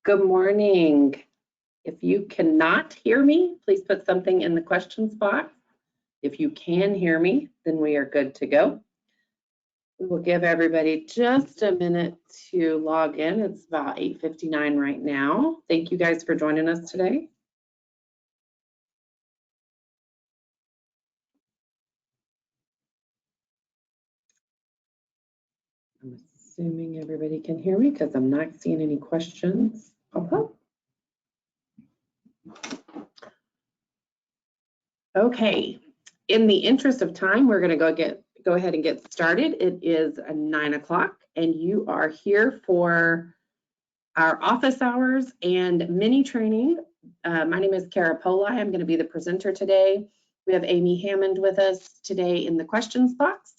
Good morning. If you cannot hear me, please put something in the questions box. If you can hear me, then we are good to go. We will give everybody just a minute to log in. It's about 8:59 right now. Thank you guys for joining us today. I'm assuming everybody can hear me because I'm not seeing any questions pop up. Okay, in the interest of time, we're going to go ahead and get started. It is 9 o'clock and you are here for our office hours and mini training. My name is Kara Poli. I'm going to be the presenter today. We have Amy Hammond with us today in the questions box,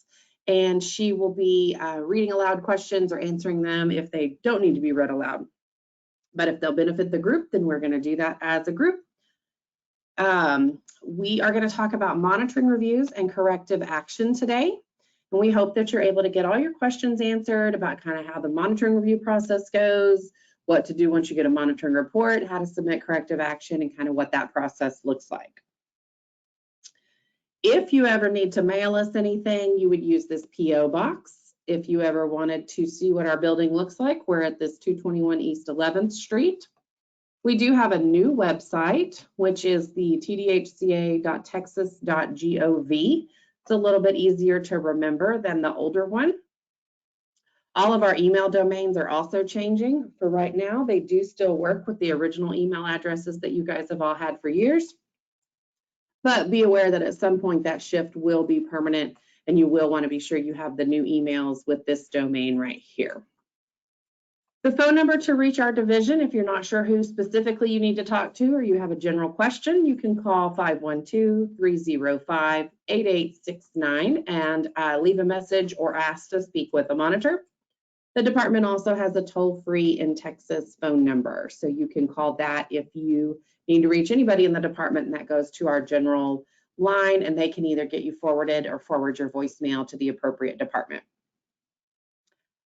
and she will be reading aloud questions or answering them if they don't need to be read aloud. But if they'll benefit the group, then we're going to do that as a group. We are going to talk about monitoring reviews and corrective action today. And we hope that you're able to get all your questions answered about kind of how the monitoring review process goes, what to do once you get a monitoring report, how to submit corrective action, and kind of what that process looks like. If you ever need to mail us anything, you would use this PO box. If you ever wanted to see what our building looks like, we're at this 221 East 11th Street. We do have a new website, which is the tdhca.texas.gov. It's a little bit easier to remember than the older one. All of our email domains are also changing. For right now, they do still work with the original email addresses that you guys have all had for years. But be aware that at some point that shift will be permanent, and you will want to be sure you have the new emails with this domain right here. The phone number to reach our division, if you're not sure who specifically you need to talk to or you have a general question, you can call 512-305-8869 and leave a message or ask to speak with a monitor. The department also has a toll-free in Texas phone number, so you can call that if you need to reach anybody in the department, and that goes to our general line, and they can either get you forwarded or forward your voicemail to the appropriate department.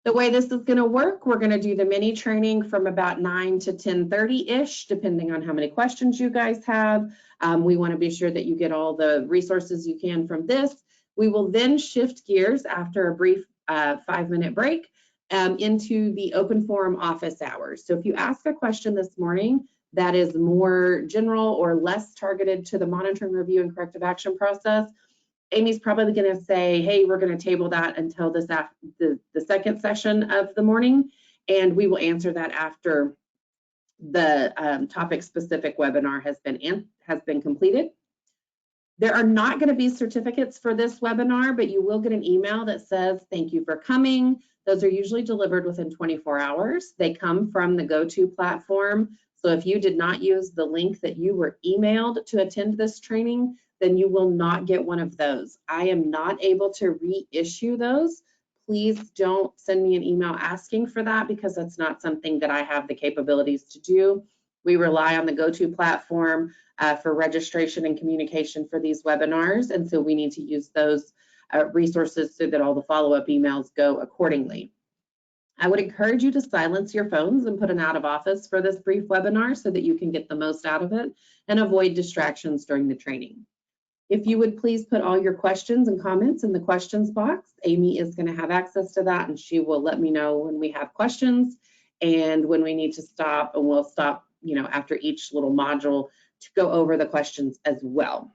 The way this is going to work, we're going to do the mini training from about 9 to 10:30-ish, depending on how many questions you guys have. We want to be sure that you get all the resources you can from this. We will then shift gears after a brief 5-minute break into the open forum office hours. So if you ask a question this morning that is more general or less targeted to the monitoring, review, and corrective action process, Amy's probably going to say, hey, we're going to table that until the second session of the morning, and we will answer that after the topic-specific webinar has been completed. There are not going to be certificates for this webinar, but you will get an email that says, thank you for coming. Those are usually delivered within 24 hours. They come from the GoTo platform. So if you did not use the link that you were emailed to attend this training, then you will not get one of those. I am not able to reissue those. Please don't send me an email asking for that, because that's not something that I have the capabilities to do. We rely on the GoTo platform for registration and communication for these webinars, and so we need to use those resources so that all the follow-up emails go accordingly. I would encourage you to silence your phones and put an out of office for this brief webinar so that you can get the most out of it and avoid distractions during the training. If you would please put all your questions and comments in the questions box. Amy is going to have access to that, and she will let me know when we have questions and when we need to stop, and we'll stop, after each little module to go over the questions as well.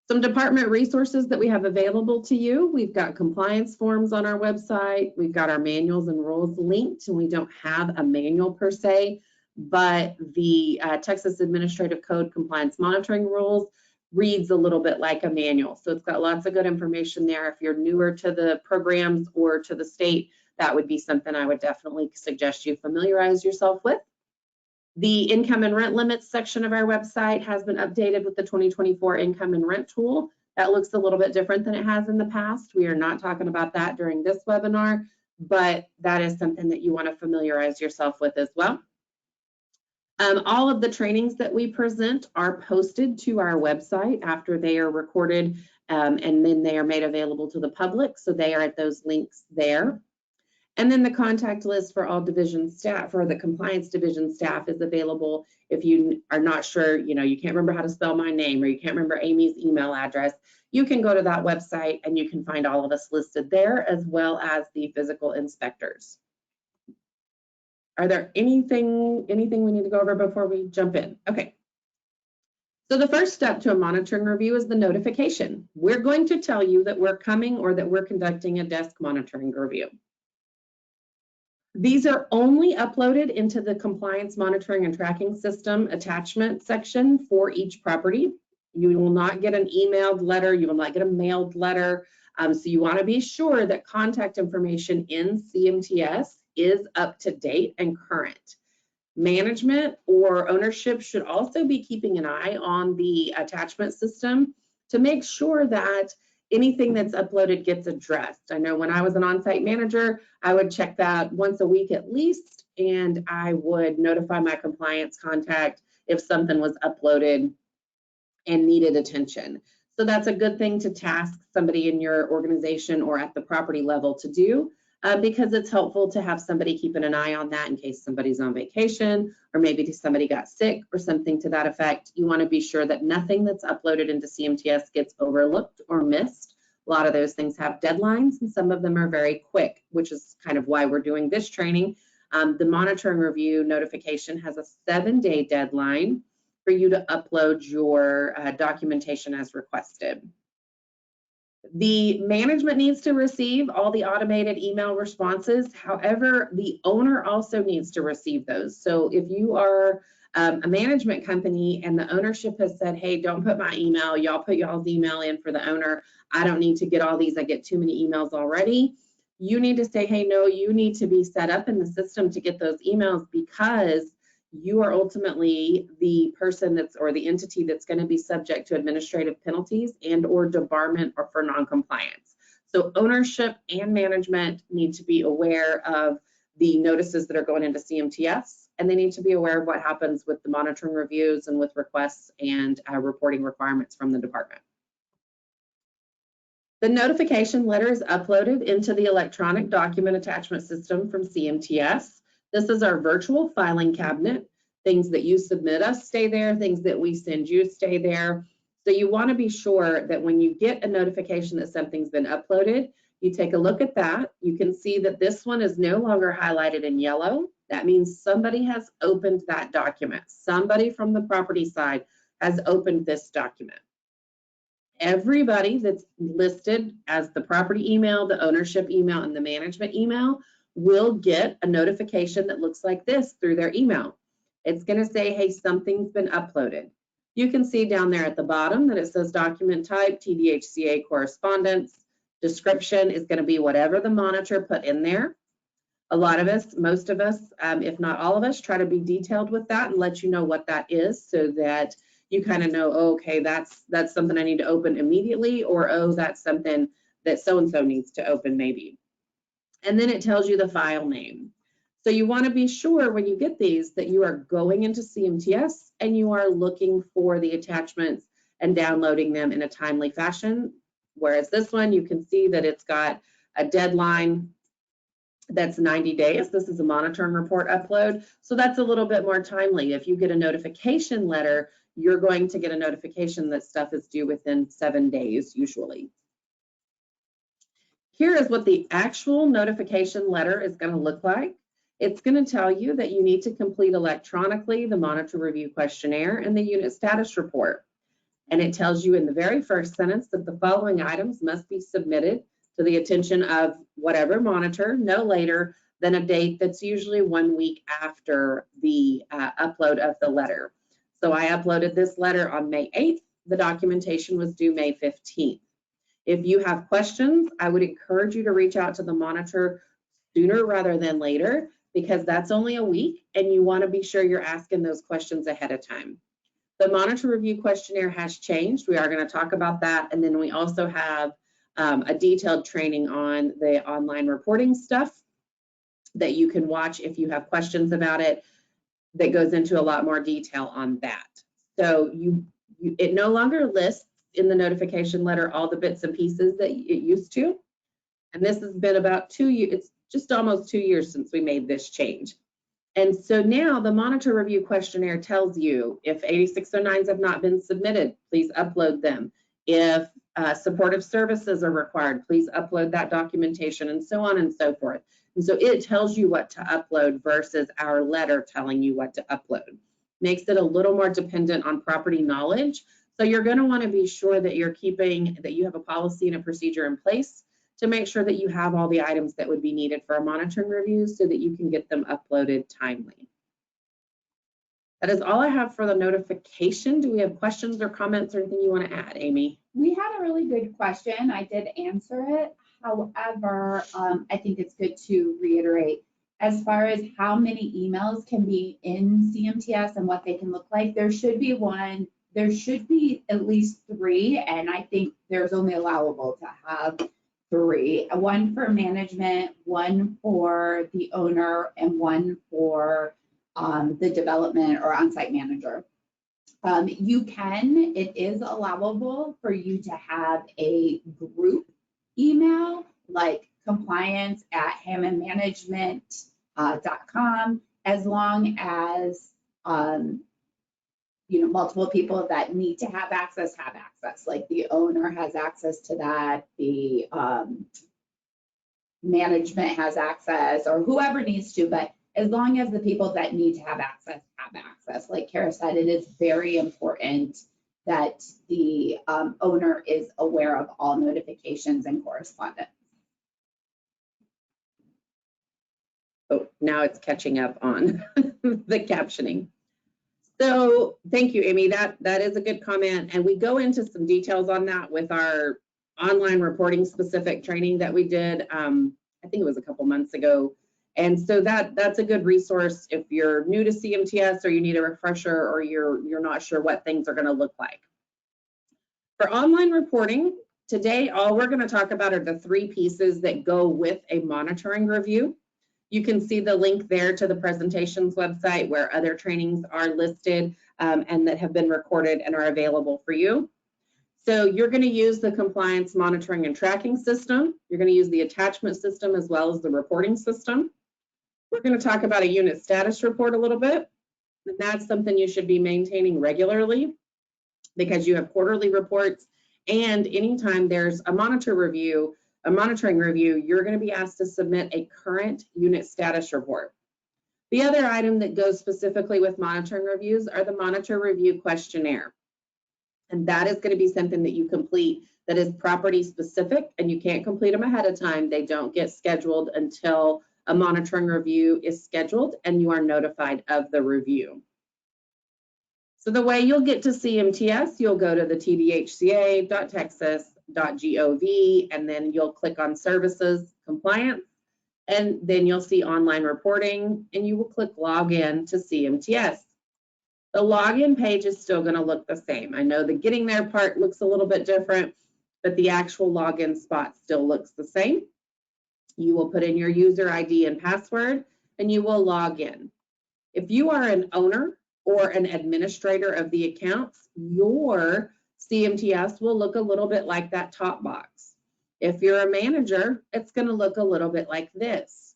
Some department resources that we have available to you. We've got compliance forms on our website. We've got our manuals and rules linked, and we don't have a manual per se, but the Texas Administrative Code Compliance Monitoring Rules reads a little bit like a manual. So it's got lots of good information there. If you're newer to the programs or to the state, that would be something I would definitely suggest you familiarize yourself with. The income and rent limits section of our website has been updated with the 2024 income and rent tool. That looks a little bit different than it has in the past. We are not talking about that during this webinar, but that is something that you want to familiarize yourself with as well. All of the trainings that we present are posted to our website after they are recorded, and then they are made available to the public. So they are at those links there. And then the contact list for all division staff, for the compliance division staff, is available if you are not sure, you can't remember how to spell my name, or you can't remember Amy's email address. You can go to that website and you can find all of us listed there, as well as the physical inspectors. Are there anything we need to go over before we jump in? Okay. So the first step to a monitoring review is the notification. We're going to tell you that we're coming or that we're conducting a desk monitoring review. These are only uploaded into the compliance monitoring and tracking system attachment section for each property. You will not get an emailed letter. You will not get a mailed letter. So you want to be sure that contact information in CMTS is up to date and current. Management or ownership should also be keeping an eye on the attachment system to make sure that anything that's uploaded gets addressed. I know when I was an on-site manager, I would check that once a week at least, and I would notify my compliance contact if something was uploaded and needed attention. So that's a good thing to task somebody in your organization or at the property level to do, because it's helpful to have somebody keeping an eye on that in case somebody's on vacation, or maybe somebody got sick or something to that effect. You want to be sure that nothing that's uploaded into CMTS gets overlooked or missed. A lot of those things have deadlines, and some of them are very quick, which is kind of why we're doing this training. The monitoring review notification has a 7-day deadline for you to upload your documentation as requested. The management needs to receive all the automated email responses. However, the owner also needs to receive those. So if you are a management company and the ownership has said, hey, don't put my email, y'all put y'all's email in for the owner, I don't need to get all these, I get too many emails already. You need to say, hey, no, you need to be set up in the system to get those emails, because you are ultimately the person that's, or the entity that's going to be subject to administrative penalties and or debarment or for non-compliance. So ownership and management need to be aware of the notices that are going into CMTS, and they need to be aware of what happens with the monitoring reviews and with requests and reporting requirements from the department. The notification letter is uploaded into the electronic document attachment system from CMTS. This is our virtual filing cabinet. Things that you submit us stay there, things that we send you stay there. So you want to be sure that when you get a notification that something's been uploaded, you take a look at that. You can see that this one is no longer highlighted in yellow. That means somebody has opened that document. Somebody from the property side has opened this document. Everybody that's listed as the property email, the ownership email, and the management email will get a notification that looks like this through their email. It's going to say, hey, something's been uploaded. You can see down there at the bottom that it says document type, TDHCA correspondence. Description is going to be whatever the monitor put in there. A lot of us, most of us, if not all of us, try to be detailed with that and let you know what that is, so that you kind of know, oh, okay, that's something I need to open immediately, or oh, that's something that so-and-so needs to open maybe. And then it tells you the file name. So you want to be sure when you get these that you are going into CMTS and you are looking for the attachments and downloading them in a timely fashion. Whereas this one, you can see that it's got a deadline that's 90 days. This is a monitoring report upload. So that's a little bit more timely. If you get a notification letter, you're going to get a notification that stuff is due within 7 days usually. Here is what the actual notification letter is going to look like. It's going to tell you that you need to complete electronically the monitor review questionnaire and the unit status report. And it tells you in the very first sentence that the following items must be submitted to the attention of whatever monitor no later than a date that's usually 1 week after the upload of the letter. So I uploaded this letter on May 8th. The documentation was due May 15th. If you have questions, I would encourage you to reach out to the monitor sooner rather than later, because that's only a week and you want to be sure you're asking those questions ahead of time. The monitor review questionnaire has changed. We are going to talk about that. And then we also have a detailed training on the online reporting stuff that you can watch if you have questions about it, that goes into a lot more detail on that. So it no longer lists in the notification letter all the bits and pieces that it used to. And this has been about 2 years, it's just almost 2 years since we made this change. And so now the monitor review questionnaire tells you if 8609s have not been submitted, please upload them. If supportive services are required, please upload that documentation, and so on and so forth. And so it tells you what to upload versus our letter telling you what to upload. Makes it a little more dependent on property knowledge. So you're going to want to be sure that you have a policy and a procedure in place to make sure that you have all the items that would be needed for a monitoring review so that you can get them uploaded timely. That is all I have for the notification. Do we have questions or comments or anything you want to add, Amy? We had a really good question. I did answer it. However, I think it's good to reiterate as far as how many emails can be in CMTS and what they can look like. There should be at least 3, and I think there's only allowable to have 3. One for management, one for the owner, and one for the development or on-site manager. It is allowable for you to have a group email like compliance@hammondmanagement.com, as long as multiple people that need to have access, like the owner has access to that, the management has access, or whoever needs to, but as long as the people that need to have access. Like Kara said, it is very important that the owner is aware of all notifications and correspondence. Oh, now it's catching up on the captioning. So thank you, Amy. That is a good comment. And we go into some details on that with our online reporting specific training that we did, I think it was a couple months ago. And so that's a good resource if you're new to CMTS or you need a refresher or you're not sure what things are going to look like. For online reporting, today all we're going to talk about are the 3 pieces that go with a monitoring review. You can see the link there to the presentations website where other trainings are listed and that have been recorded and are available for you. So you're going to use the compliance monitoring and tracking system. You're going to use the attachment system as well as the reporting system. We're going to talk about a unit status report a little bit. And that's something you should be maintaining regularly because you have quarterly reports. And anytime there's a monitoring review, you're going to be asked to submit a current unit status report. The other item that goes specifically with monitoring reviews are the monitor review questionnaire. And that is going to be something that you complete that is property specific, and you can't complete them ahead of time. They don't get scheduled until a monitoring review is scheduled and you are notified of the review. So the way you'll get to CMTS, you'll go to the tdhca.texas.gov, and then you'll click on Services Compliance, and then you'll see Online Reporting, and you will click Login to CMTS. The login page is still going to look the same. I know the getting there part looks a little bit different, but the actual login spot still looks the same. You will put in your user ID and password, and you will log in. If you are an owner or an administrator of the accounts, your CMTS will look a little bit like that top box. If you're a manager, it's going to look a little bit like this.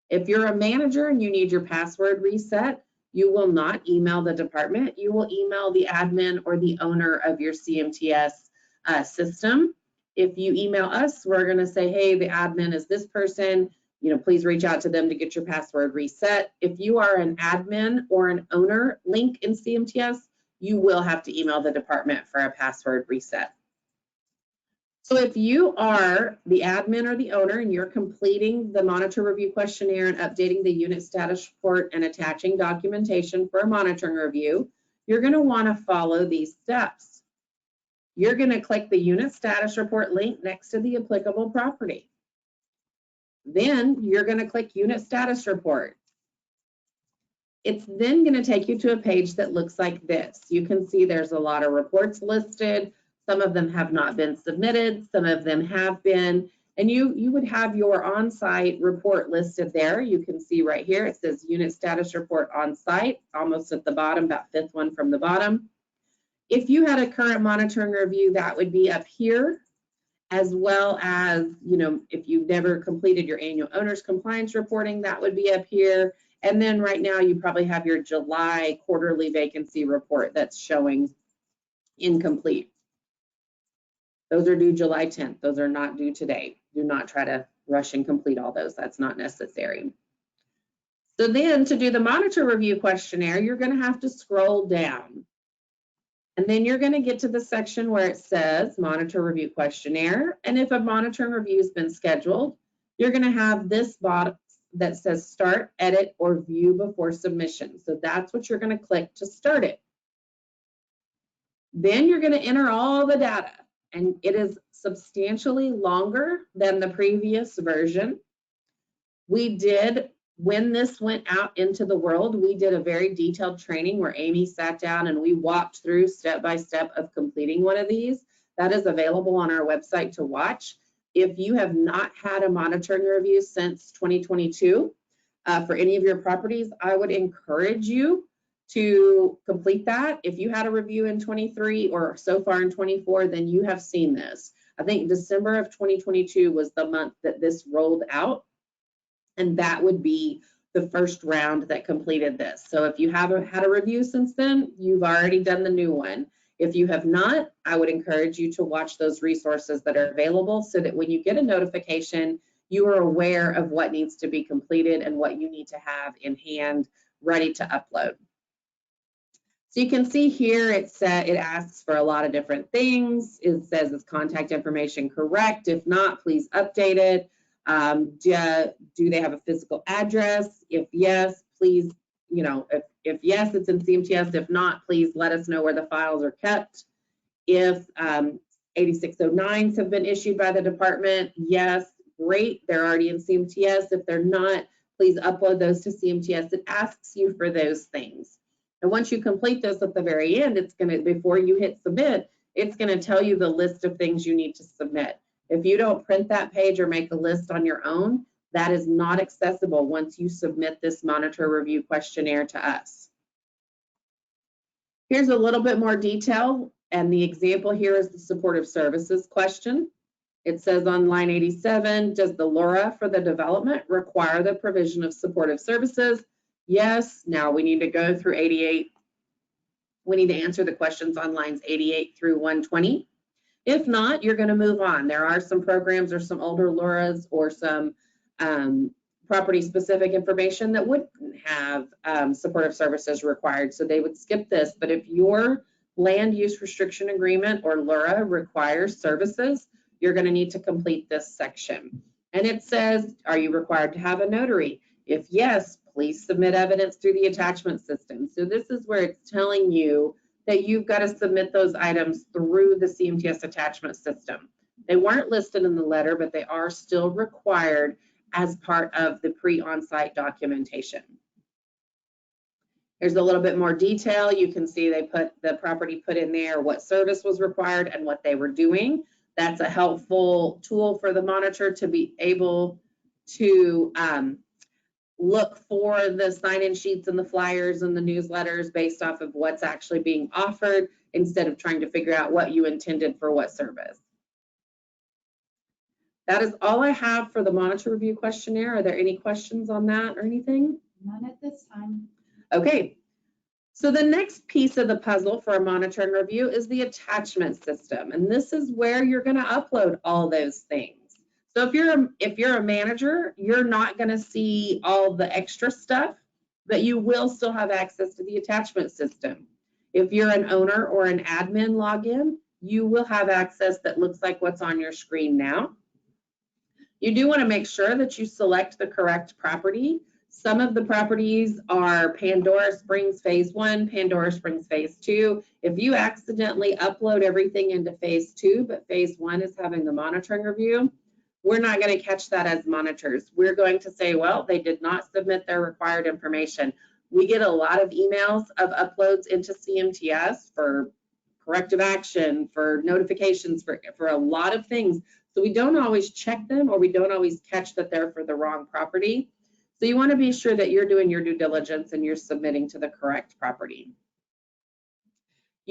If you're a manager and you need your password reset, you will not email the department. You will email the admin or the owner of your CMTS system. If you email us, we're going to say, hey, the admin is this person. Please reach out to them to get your password reset. If you are an admin or an owner link in CMTS, you will have to email the department for a password reset. So if you are the admin or the owner and you're completing the monitor review questionnaire and updating the unit status report and attaching documentation for a monitoring review, you're going to want to follow these steps. You're going to click the unit status report link next to the applicable property. Then you're going to click unit status report. It's then going to take you to a page that looks like this. You can see there's a lot of reports listed. Some of them have not been submitted. Some of them have been. And you would have your on-site report listed there. You can see right here, it says unit status report on-site, almost at the bottom, about 5th one from the bottom. If you had a current monitoring review, that would be up here. as well as, you know, if you've never completed your annual owner's compliance reporting, that would be up here. And then right now you probably have your July quarterly vacancy report that's showing incomplete. Those are due July 10th. Those are not due today. Do not try to rush and complete all those. That's not necessary. So then to do the monitor review questionnaire, you're going to have to scroll down. And then you're going to get to the section where it says monitor review questionnaire. And if a monitoring review has been scheduled, you're going to have this box that says start, edit, or view before submission. So that's what you're going to click to start it. Then you're going to enter all the data, and it is substantially longer than the previous version. When this went out into the world, we did a very detailed training where Amy sat down and we walked through step by step of completing one of these. That is available on our website to watch. If you have not had a monitoring review since 2022 for any of your properties, I would encourage you to complete that. If you had a review in 23 or so far in 24, then you have seen this. I think December of 2022 was the month that this rolled out. And that would be the first round that completed this. So if you haven't had a review since then, you've already done the new one. If you have not, I would encourage you to watch those resources that are available so that when you get a notification, you are aware of what needs to be completed and what you need to have in hand ready to upload. So you can see here it asks for a lot of different things. It says, is contact information correct? If not, please update it. Do they have a physical address? If yes, please, you know, if yes, it's in CMTS. If not, please let us know where the files are kept. If 8609s have been issued by the department, yes, great, they're already in CMTS. If they're not, please upload those to CMTS. It asks you for those things. And once you complete this at the very end, it's going to, before you hit submit, it's going to tell you the list of things you need to submit. If you don't print that page or make a list on your own, that is not accessible once you submit this monitor review questionnaire to us. Here's a little bit more detail, and the example here is the supportive services question. It says on line 87, does the LURA for the development require the provision of supportive services? Yes. Now we need to go through 88. We need to answer the questions on lines 88 through 120. If not, you're going to move on. There are some programs or some older LURAs or some property-specific information that wouldn't have supportive services required, so they would skip this. But if your land use restriction agreement or LURA requires services, you're going to need to complete this section. And it says, are you required to have a notary? If yes, please submit evidence through the attachment system. So this is where it's telling you that you've got to submit those items through the CMTS attachment system. They weren't listed in the letter, but they are still required as part of the pre-on-site documentation. Here's a little bit more detail. You can see the property put in there what service was required and what they were doing. That's a helpful tool for the monitor to be able to look for the sign-in sheets and the flyers and the newsletters based off of what's actually being offered instead of trying to figure out what you intended for what service. That is all I have for the monitor review questionnaire. Are there any questions on that or anything? None at this time. Okay. So the next piece of the puzzle for a monitoring review is the attachment system. And this is where you're going to upload all those things. So if you're a manager, you're not going to see all the extra stuff, but you will still have access to the attachment system. If you're an owner or an admin login, you will have access that looks like what's on your screen now. You do want to make sure that you select the correct property. Some of the properties are Pandora Springs Phase 1, Pandora Springs Phase 2. If you accidentally upload everything into Phase 2, but Phase 1 is having the monitoring review, we're not going to catch that as monitors. We're going to say, well, they did not submit their required information. We get a lot of emails of uploads into CMTS for corrective action, for notifications, for a lot of things. So we don't always check them, or we don't always catch that they're for the wrong property. So you want to be sure that you're doing your due diligence and you're submitting to the correct property.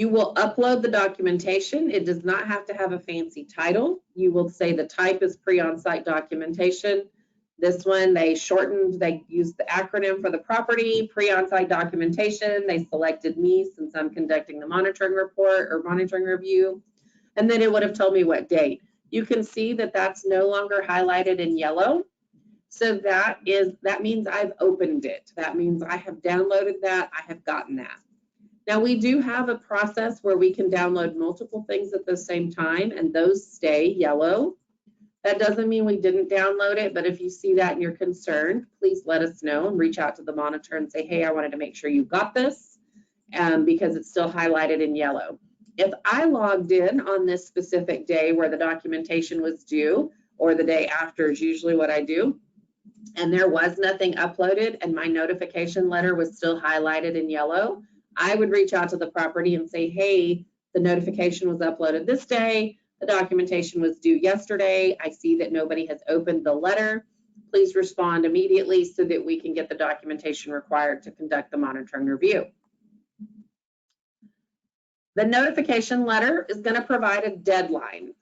You will upload the documentation. It does not have to have a fancy title. You will say the type is pre-on-site documentation. This one, they used the acronym for the property, pre-on-site documentation. They selected me since I'm conducting the monitoring report or monitoring review. And then it would have told me what date. You can see that that's no longer highlighted in yellow. So that means I've opened it. That means I have downloaded that, I have gotten that. Now we do have a process where we can download multiple things at the same time and those stay yellow. That doesn't mean we didn't download it, but if you see that and you're concerned, please let us know and reach out to the monitor and say, hey, I wanted to make sure you got this because it's still highlighted in yellow. If I logged in on this specific day where the documentation was due, or the day after is usually what I do, and there was nothing uploaded and my notification letter was still highlighted in yellow, I would reach out to the property and say, hey, the notification was uploaded this day, the documentation was due yesterday, I see that nobody has opened the letter, please respond immediately so that we can get the documentation required to conduct the monitoring review. The notification letter is going to provide a deadline.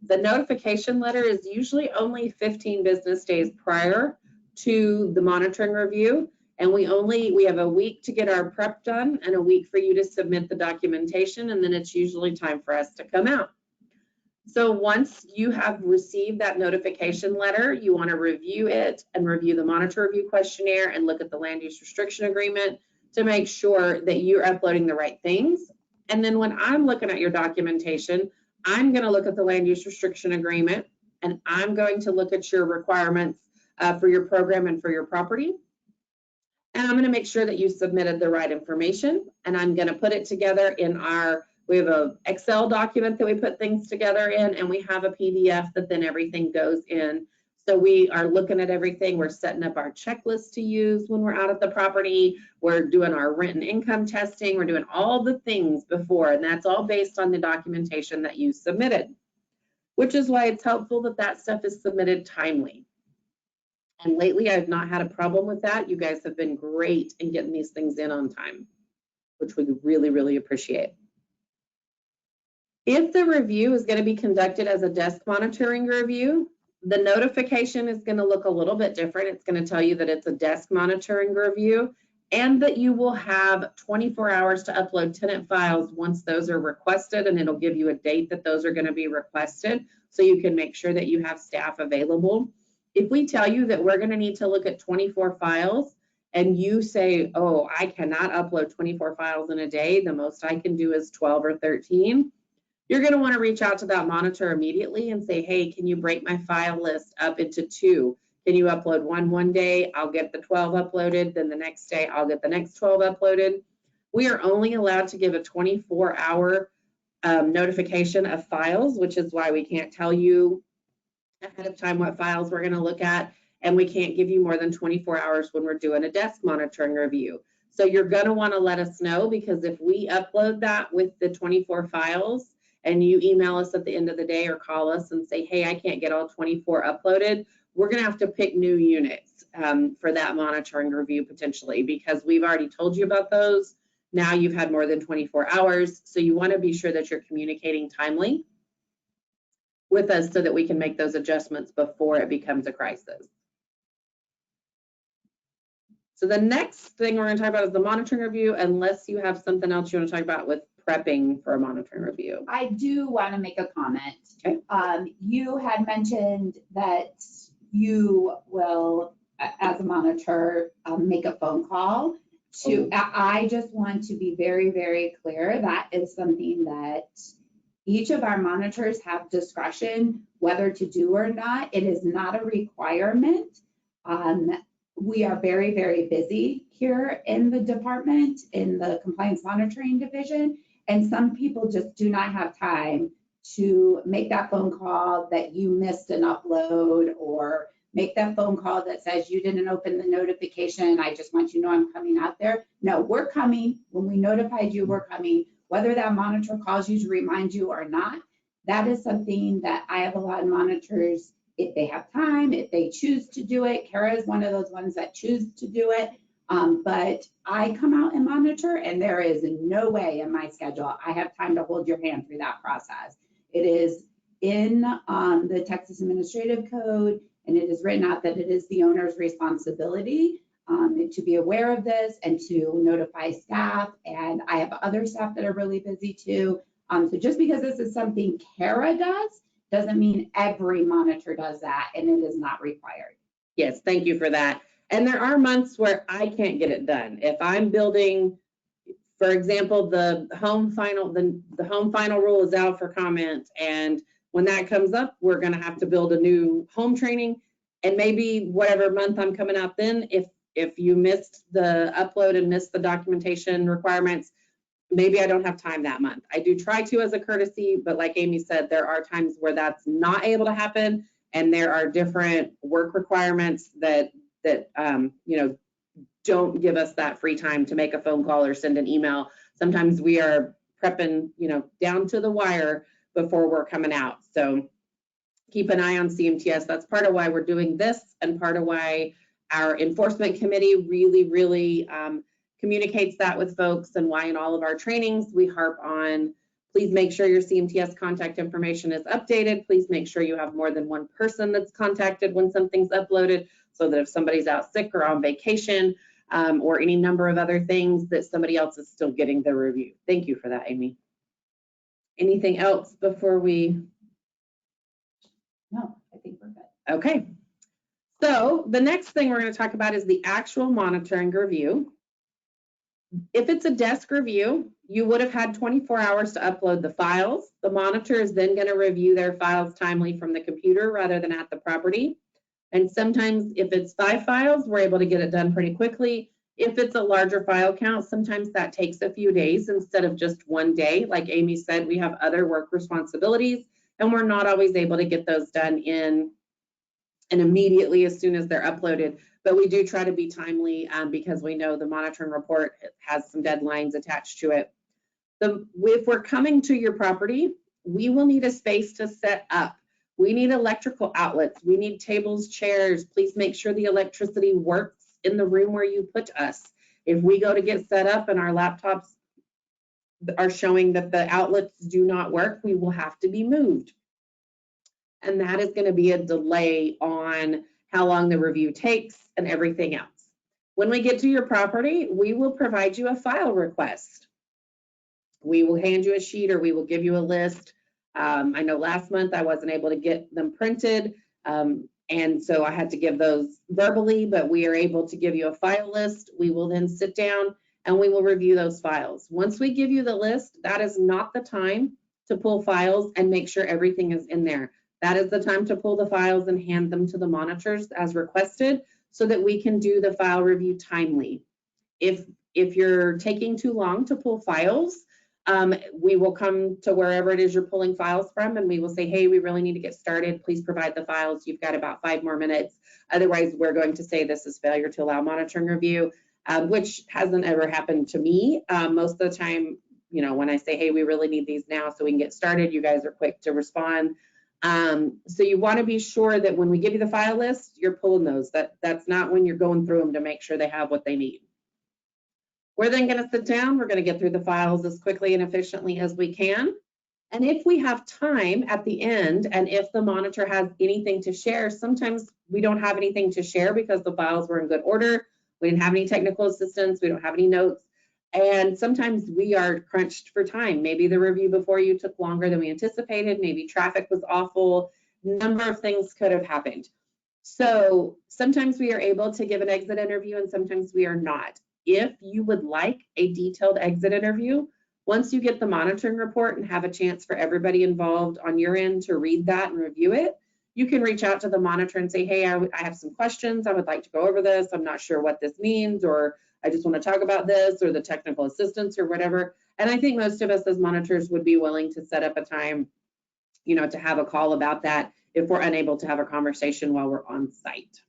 The notification letter is usually only 15 business days prior to the monitoring review, and we have a week to get our prep done and a week for you to submit the documentation, and then it's usually time for us to come out. So once you have received that notification letter, you want to review it and review the monitor review questionnaire and look at the land use restriction agreement to make sure that you're uploading the right things. And then when I'm looking at your documentation, I'm going to look at the land use restriction agreement, and I'm going to look at your requirements for your program and for your property. And I'm going to make sure that you submitted the right information, and I'm going to put it together in we have an Excel document that we put things together in, and we have a PDF that then everything goes in. So we are looking at everything. We're setting up our checklist to use when we're out at the property. We're doing our rent and income testing. We're doing all the things before, and that's all based on the documentation that you submitted, which is why it's helpful that that stuff is submitted timely. And lately, I've not had a problem with that. You guys have been great in getting these things in on time, which we really, really appreciate. If the review is going to be conducted as a desk monitoring review, the notification is going to look a little bit different. It's going to tell you that it's a desk monitoring review and that you will have 24 hours to upload tenant files once those are requested, and it'll give you a date that those are going to be requested so you can make sure that you have staff available. If we tell you that we're going to need to look at 24 files and you say, oh, I cannot upload 24 files in a day, the most I can do is 12 or 13, you're going to want to reach out to that monitor immediately and say, hey, can you break my file list up into 2? Can you upload one day? I'll get the 12 uploaded. Then the next day, I'll get the next 12 uploaded. We are only allowed to give a 24-hour notification of files, which is why we can't tell you ahead of time what files we're going to look at. And we can't give you more than 24 hours when we're doing a desk monitoring review. So you're going to want to let us know, because if we upload that with the 24 files, and you email us at the end of the day or call us and say, hey, I can't get all 24 uploaded, we're going to have to pick new units for that monitoring review potentially, because we've already told you about those. Now you've had more than 24 hours. So you want to be sure that you're communicating timely with us so that we can make those adjustments before it becomes a crisis. So the next thing we're going to talk about is the monitoring review, unless you have something else you want to talk about with prepping for a monitoring review. I do want to make a comment. Okay. You had mentioned that you will, as a monitor, make a phone call to, I just want to be very, very clear. That is something that each of our monitors have discretion whether to do or not. It is not a requirement. We are very, very busy here in the department, in the compliance monitoring division, and some people just do not have time to make that phone call that you missed an upload, or make that phone call that says you didn't open the notification. I just want you to know I'm coming out there. No, we're coming. When we notified you, we're coming. Whether that monitor calls you to remind you or not, that is something that I have a lot of monitors, if they have time, if they choose to do it. Kara is one of those ones that choose to do it. But I come out and monitor, and there is no way in my schedule I have time to hold your hand through that process. It is in the Texas Administrative Code, and it is written out that it is the owner's responsibility to be aware of this and to notify staff. And I have other staff that are really busy too. So just because this is something Kara does, doesn't mean every monitor does that, and it is not required. Yes, thank you for that. And there are months where I can't get it done. If I'm building, for example, the home final rule is out for comment, and when that comes up, we're going to have to build a new home training. And maybe whatever month I'm coming out then, if you missed the upload and missed the documentation requirements, maybe I don't have time that month. I do try to as a courtesy, but like Amy said, there are times where that's not able to happen, and there are different work requirements that you know, don't give us that free time to make a phone call or send an email. Sometimes we are prepping, you know, down to the wire before we're coming out. So keep an eye on CMTS. That's part of why we're doing this, and part of why our enforcement committee really communicates that with folks, and why in all of our trainings we harp on, please make sure your CMTS contact information is updated. Please make sure you have more than one person that's contacted when something's uploaded, so that if somebody's out sick or on vacation or any number of other things, that somebody else is still getting the review. Thank you for that, Amy. Anything else before we? No, I think we're good. Okay. So the next thing we're going to talk about is the actual monitoring review. If it's a desk review, you would have had 24 hours to upload the files. The monitor is then going to review their files timely from the computer rather than at the property. And sometimes if it's 5 files, we're able to get it done pretty quickly. If it's a larger file count, sometimes that takes a few days instead of just one day. Like Amy said, we have other work responsibilities, and we're not always able to get those done in and immediately as soon as they're uploaded. But we do try to be timely because we know the monitoring report has some deadlines attached to it. If we're coming to your property, we will need a space to set up. We need electrical outlets. We need tables, chairs. Please make sure the electricity works in the room where you put us. If we go to get set up and our laptops are showing that the outlets do not work, we will have to be moved. And that is going to be a delay on how long the review takes and everything else. When we get to your property, we will provide you a file request. We will hand you a sheet, or we will give you a list. I know last month I wasn't able to get them printed, and so I had to give those verbally, but we are able to give you a file list. We will then sit down and we will review those files. Once we give you the list, that is not the time to pull files and make sure everything is in there. That is the time to pull the files and hand them to the monitors as requested, so that we can do the file review timely. If you're taking too long to pull files, we will come to wherever it is you're pulling files from, and we will say, hey, we really need to get started. Please provide the files. You've got about 5 more minutes. Otherwise, we're going to say this is failure to allow monitoring review, which hasn't ever happened to me. Most of the time, you know, when I say, hey, we really need these now so we can get started, you guys are quick to respond. So you want to be sure that when we give you the file list, you're pulling those. That's not when you're going through them to make sure they have what they need. We're then going to sit down. We're going to get through the files as quickly and efficiently as we can. And if we have time at the end, and if the monitor has anything to share, sometimes we don't have anything to share because the files were in good order. We didn't have any technical assistance. We don't have any notes. And sometimes we are crunched for time. Maybe the review before you took longer than we anticipated. Maybe traffic was awful. Number of things could have happened. So sometimes we are able to give an exit interview and sometimes we are not. If you would like a detailed exit interview, once you get the monitoring report and have a chance for everybody involved on your end to read that and review it, you can reach out to the monitor and say, hey, I have some questions. I would like to go over this. I'm not sure what this means, or I just want to talk about this, or the technical assistance or whatever. And I think most of us as monitors would be willing to set up a time, you know, to have a call about that if we're unable to have a conversation while we're on site.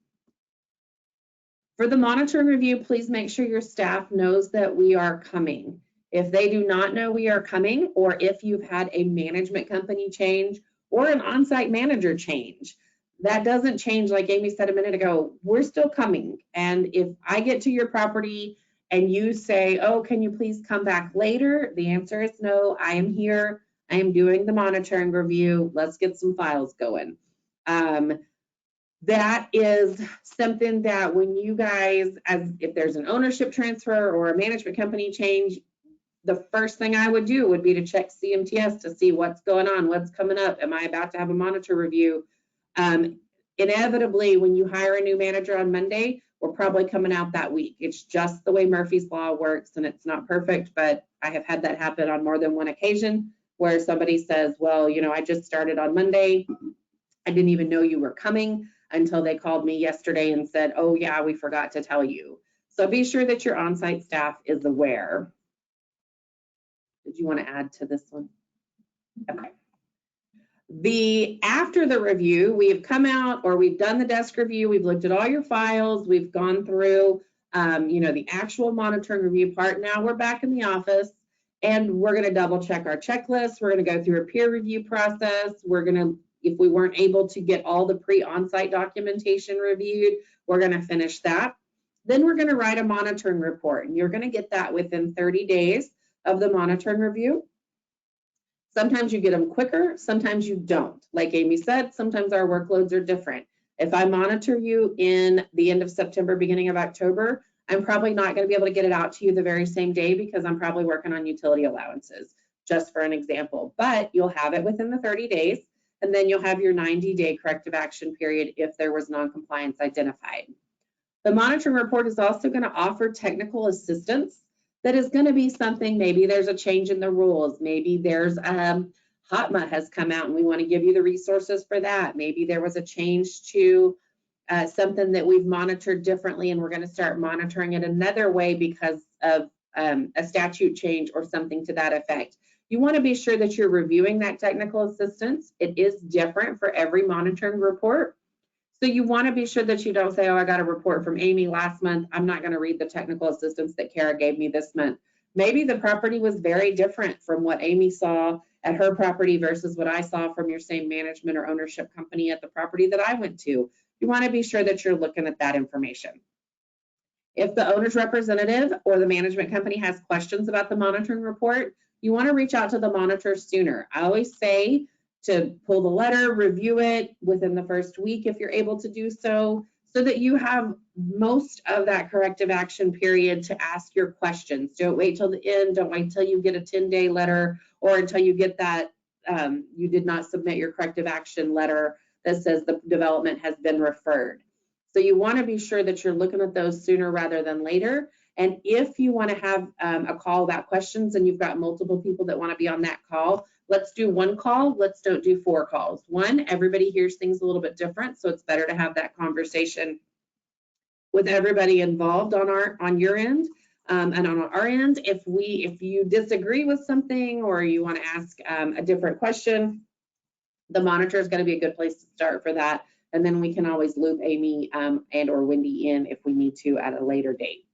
For the monitoring review, please make sure your staff knows that we are coming. If they do not know we are coming, or if you've had a management company change or an on-site manager change, that doesn't change. Like Amy said a minute ago, we're still coming. And if I get to your property and you say, oh, can you please come back later? The answer is no, I am here. I am doing the monitoring review. Let's get some files going. That is something that when you guys, if there's an ownership transfer or a management company change, the first thing I would do would be to check CMTS to see what's going on, what's coming up. Am I about to have a monitor review? Inevitably, when you hire a new manager on Monday, we're probably coming out that week. It's just the way Murphy's Law works, and it's not perfect, but I have had that happen on more than one occasion where somebody says, well, you know, I just started on Monday. I didn't even know you were coming until they called me yesterday and said, oh yeah, we forgot to tell you. So be sure that your on-site staff is aware. Did you want to add to this one? Okay. After the review, we have come out, or we've done the desk review, we've looked at all your files, we've gone through, the actual monitoring review part. Now we're back in the office and we're going to double check our checklist. We're going to go through a peer review process. We're going to, if we weren't able to get all the pre-on-site documentation reviewed, we're going to finish that. Then we're going to write a monitoring report, and you're going to get that within 30 days of the monitoring review. Sometimes you get them quicker, sometimes you don't. Like Amy said, sometimes our workloads are different. If I monitor you in the end of September, beginning of October, I'm probably not going to be able to get it out to you the very same day because I'm probably working on utility allowances, just for an example. But you'll have it within the 30 days, and then you'll have your 90-day corrective action period if there was non-compliance identified. The monitoring report is also going to offer technical assistance. That is going to be something, maybe there's a change in the rules. Maybe there's HOTMA has come out and we want to give you the resources for that. Maybe there was a change to something that we've monitored differently and we're going to start monitoring it another way because of a statute change or something to that effect. You want to be sure that you're reviewing that technical assistance. It is different for every monitoring report. So you want to be sure that you don't say, oh, I got a report from Amy last month. I'm not going to read the technical assistance that Kara gave me this month. Maybe the property was very different from what Amy saw at her property versus what I saw from your same management or ownership company at the property that I went to. You want to be sure that you're looking at that information. If the owner's representative or the management company has questions about the monitoring report, you want to reach out to the monitor sooner. I always say to pull the letter, review it within the first week if you're able to do so, so that you have most of that corrective action period to ask your questions. Don't wait till the end. Don't wait till you get a 10-day letter or until you get that you did not submit your corrective action letter that says the development has been referred. So you want to be sure that you're looking at those sooner rather than later. And if you want to have a call about questions and you've got multiple people that want to be on that call, let's do one call. Let's don't do 4 calls. One, everybody hears things a little bit different, so it's better to have that conversation with everybody involved on your end and on our end. If you disagree with something or you want to ask a different question, the monitor is going to be a good place to start for that. And then we can always loop Amy and or Wendy in if we need to at a later date.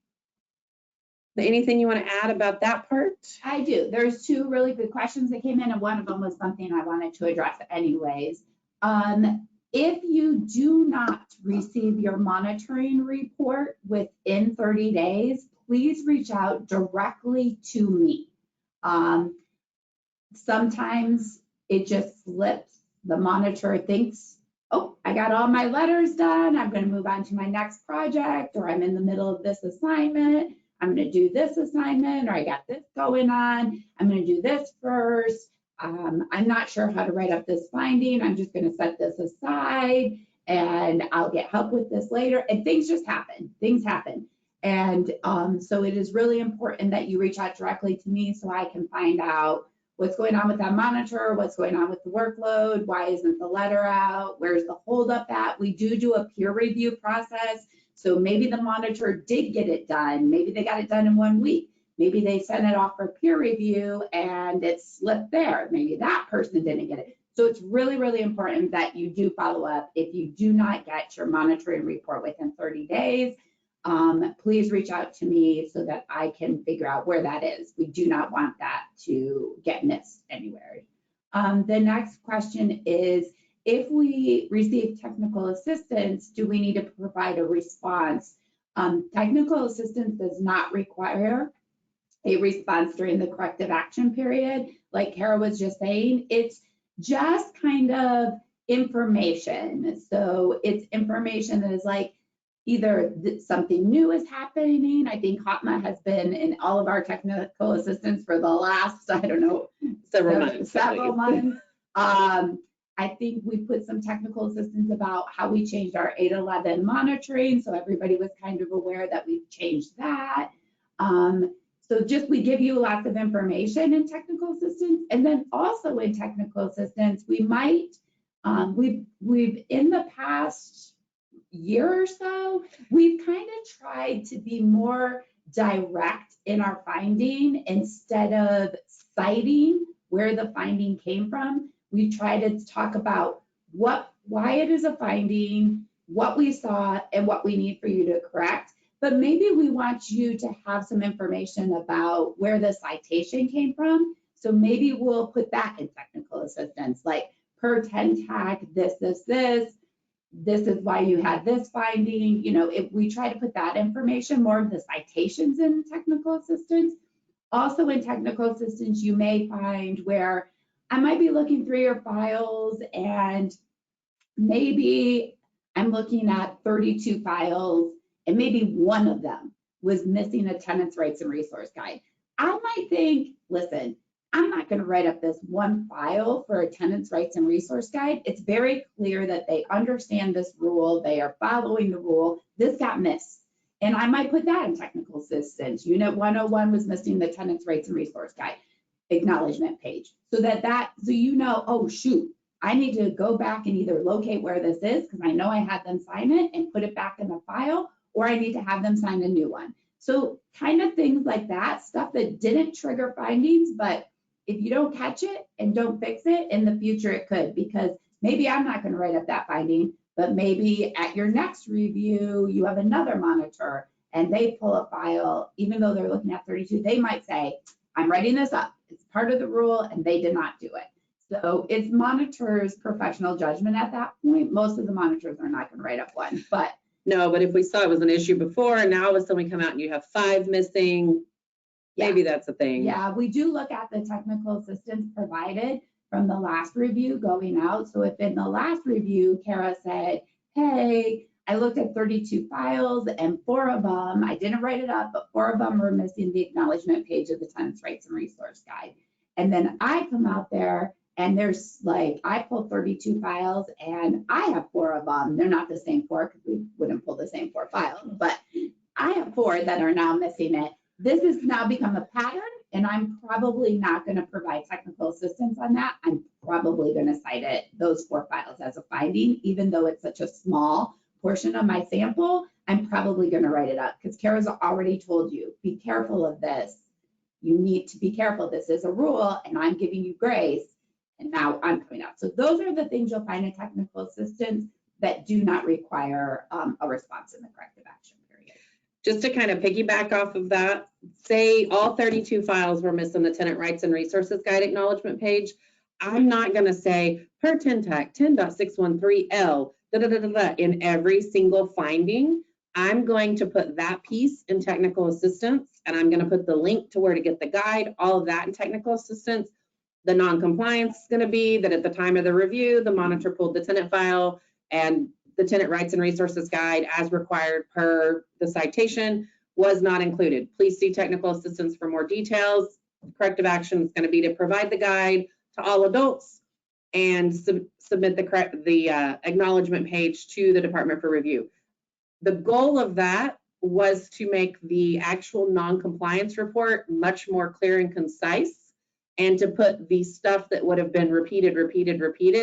Anything you want to add about that part? I do. There's 2 really good questions that came in, and one of them was something I wanted to address anyways. If you do not receive your monitoring report within 30 days, please reach out directly to me. Sometimes it just slips. The monitor thinks, oh, I got all my letters done. I'm going to move on to my next project, or I'm in the middle of this assignment. I'm going to do this assignment, or I got this going on. I'm going to do this first. I'm not sure how to write up this finding. I'm just going to set this aside and I'll get help with this later. And things just happen. Things happen. And so it is really important that you reach out directly to me so I can find out what's going on with that monitor, what's going on with the workload, why isn't the letter out, where's the holdup at. We do a peer review process. So maybe the monitor did get it done. Maybe they got it done in 1 week. Maybe they sent it off for peer review and it slipped there. Maybe that person didn't get it. So it's really, really important that you do follow up. If you do not get your monitoring report within 30 days, please reach out to me so that I can figure out where that is. We do not want that to get missed anywhere. The next question is, if we receive technical assistance, do we need to provide a response? Technical assistance does not require a response during the corrective action period. Like Kara was just saying, it's just kind of information. So it's information that is like either something new is happening. I think Hotma has been in all of our technical assistance for the last, I don't know, several months. I think we put some technical assistance about how we changed our 811 monitoring. So everybody was kind of aware that we've changed that. So just we give you lots of information in technical assistance. And then also in technical assistance, we might, we've in the past year or so, we've kind of tried to be more direct in our finding instead of citing where the finding came from. We try to talk about why it is a finding, what we saw, and what we need for you to correct. But maybe we want you to have some information about where the citation came from. So maybe we'll put that in technical assistance, like per 10 tag, this is why you had this finding. You know, if we try to put that information, more of the citations in technical assistance. Also in technical assistance, you may find where I might be looking through your files and maybe I'm looking at 32 files and maybe one of them was missing a tenant's rights and resource guide. I might think, listen, I'm not going to write up this one file for a tenant's rights and resource guide. It's very clear that they understand this rule. They are following the rule. This got missed. And I might put that in technical assistance. Unit 101 was missing the tenant's rights and resource guide acknowledgement page. So so you know, oh shoot, I need to go back and either locate where this is because I know I had them sign it and put it back in the file, or I need to have them sign a new one. So kind of things like that, stuff that didn't trigger findings, but if you don't catch it and don't fix it, in the future it could, because maybe I'm not going to write up that finding, but maybe at your next review, you have another monitor and they pull a file, even though they're looking at 32, they might say, I'm writing this up. It's part of the rule and they did not do it. So it's monitors' professional judgment at that point. Most of the monitors are not going to write up one, but. No, but if we saw it was an issue before and now all of a sudden we come out and you have 5 missing, maybe that's a thing. Yeah, we do look at the technical assistance provided from the last review going out. So if in the last review, Kara said, hey, I looked at 32 files and 4 of them, I didn't write it up, but 4 of them were missing the acknowledgement page of the tenant's rights and resource guide. And then I come out there and there's like, I pull 32 files and I have 4 of them. They're not the same 4 because we wouldn't pull the same 4 files, but I have 4 that are now missing it. This has now become a pattern and I'm probably not going to provide technical assistance on that. I'm probably going to cite it, those 4 files as a finding, even though it's such a small portion of my sample. I'm probably going to write it up because Kara's already told you, be careful of this. You need to be careful. This is a rule and I'm giving you grace. And now I'm coming out. So those are the things you'll find in technical assistance that do not require a response in the corrective action period. Just to kind of piggyback off of that, say all 32 files were missing the tenant rights and resources guide acknowledgement page. I'm not going to say per 10 TAC 10.613L in every single finding. I'm going to put that piece in technical assistance and I'm going to put the link to where to get the guide, all of that in technical assistance. The non-compliance is going to be that at the time of the review, the monitor pulled the tenant file and the tenant rights and resources guide as required per the citation was not included. Please see technical assistance for more details. Corrective action is going to be to provide the guide to all adults and submit the acknowledgement page to the department for review. The goal of that was to make the actual non-compliance report much more clear and concise, and to put the stuff that would have been repeated,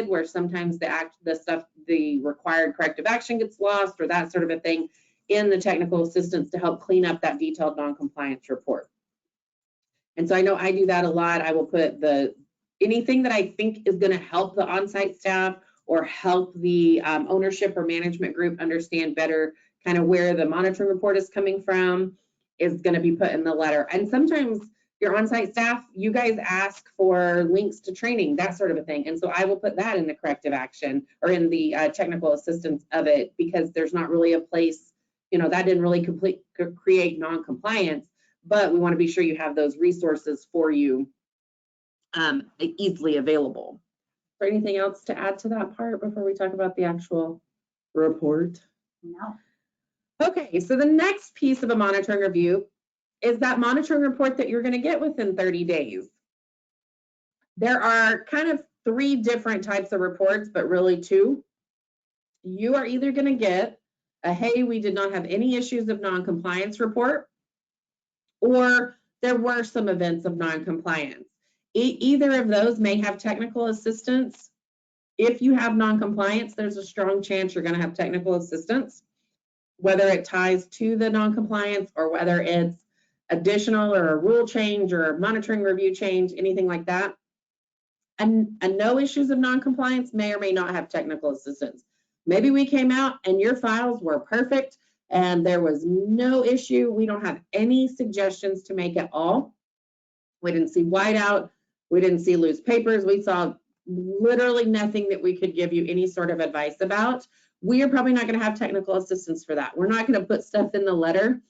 where sometimes the required corrective action gets lost or that sort of a thing, in the technical assistance to help clean up that detailed non-compliance report. And so I know I do that a lot. I will put anything that I think is going to help the on-site staff or help the ownership or management group understand better kind of where the monitoring report is coming from is going to be put in the letter. And sometimes Your on-site staff, you guys ask for links to training, that sort of a thing. And so I will put that in the corrective action or in the technical assistance of it, because there's not really a place, you know, that didn't really create non-compliance, but we want to be sure you have those resources for you easily available. Is there anything else to add to that part before we talk about the actual report? No. Okay, so the next piece of a monitoring review is that monitoring report that you're going to get within 30 days. There are kind of 3 different types of reports, but really 2. You are either going to get a, hey, we did not have any issues of non-compliance report, or there were some events of non-compliance. Either of those may have technical assistance. If you have non-compliance, there's a strong chance you're going to have technical assistance, whether it ties to the non-compliance or whether it's additional or a rule change or a monitoring review change, anything like that. And no issues of non-compliance may or may not have technical assistance. Maybe we came out and your files were perfect and there was no issue. We don't have any suggestions to make at all. We didn't see whiteout. We didn't see loose papers. We saw literally nothing that we could give you any sort of advice about. We are probably not going to have technical assistance for that. We're not going to put stuff in the letter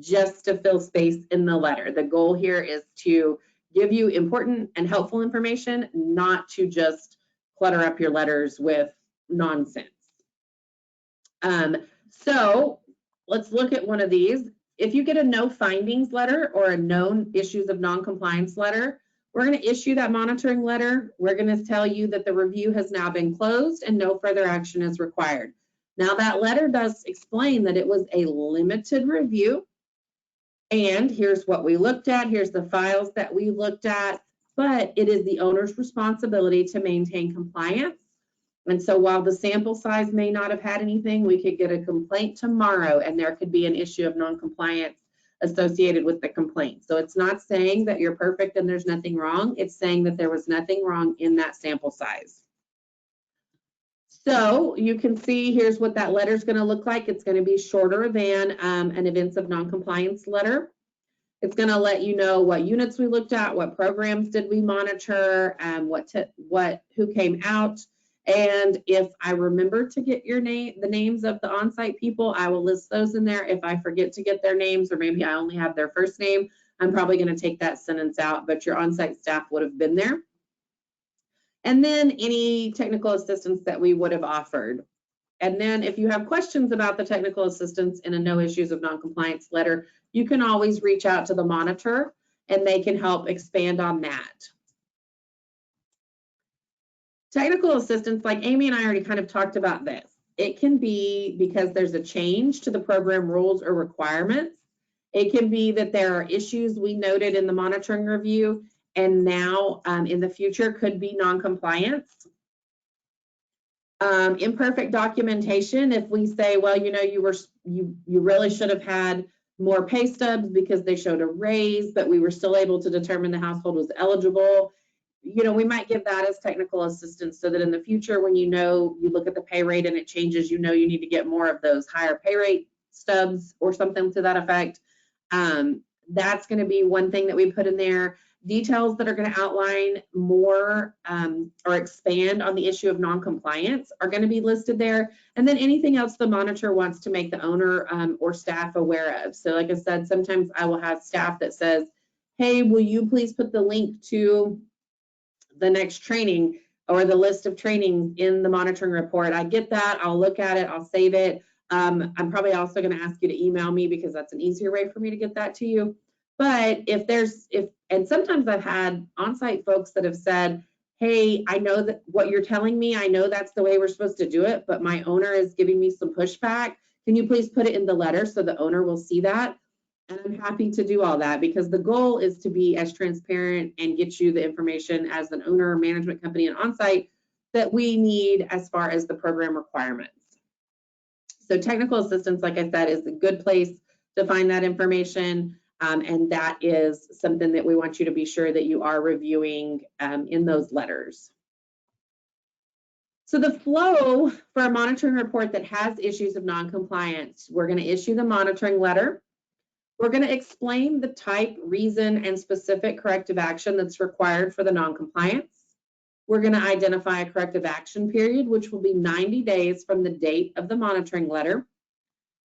just to fill space in the letter. The goal here is to give you important and helpful information, not to just clutter up your letters with nonsense. So let's look at one of these. If you get a no findings letter or a known issues of non-compliance letter, we're going to issue that monitoring letter. We're going to tell you that the review has now been closed and no further action is required. Now that letter does explain that it was a limited review, and here's what we looked at, here's the files that we looked at, but it is the owner's responsibility to maintain compliance. And so while the sample size may not have had anything, we could get a complaint tomorrow and there could be an issue of non-compliance associated with the complaint. So it's not saying that you're perfect and there's nothing wrong. It's saying that there was nothing wrong in that sample size. So you can see here's what that letter is going to look like. It's going to be shorter than an events of non-compliance letter. It's going to let you know what units we looked at, what programs did we monitor, who came out. And if I remember to get your name, the names of the on-site people, I will list those in there. If I forget to get their names, or maybe I only have their first name, I'm probably going to take that sentence out, but your on-site staff would have been there. And then any technical assistance that we would have offered. And then if you have questions about the technical assistance in a no issues of non-compliance letter, you can always reach out to the monitor and they can help expand on that. Technical assistance, like Amy and I already kind of talked about this. It can be because there's a change to the program rules or requirements. It can be that there are issues we noted in the monitoring review and now in the future could be non-compliance. Imperfect documentation, if we say, well, you know, you really should have had more pay stubs because they showed a raise, but we were still able to determine the household was eligible. You know, we might give that as technical assistance so that in the future, when you know, you look at the pay rate and it changes, you know, you need to get more of those higher pay rate stubs or something to that effect. That's going to be one thing that we put in there. Details that are going to outline more or expand on the issue of non-compliance are going to be listed there. And then anything else the monitor wants to make the owner or staff aware of. So like I said, sometimes I will have staff that says, hey, will you please put the link to the next training or the list of trainings in the monitoring report. I get that. I'll look at it. I'll save it. I'm probably also going to ask you to email me because that's an easier way for me to get that to you. But and sometimes I've had on-site folks that have said, hey, I know that what you're telling me, I know that's the way we're supposed to do it, but my owner is giving me some pushback. Can you please put it in the letter so the owner will see that? And I'm happy to do all that because the goal is to be as transparent and get you the information as an owner, management company, and on-site that we need as far as the program requirements. So technical assistance, like I said, is a good place to find that information. And that is something that we want you to be sure that you are reviewing in those letters. So the flow for a monitoring report that has issues of non-compliance, we're going to issue the monitoring letter. We're going to explain the type, reason, and specific corrective action that's required for the noncompliance. We're going to identify a corrective action period, which will be 90 days from the date of the monitoring letter.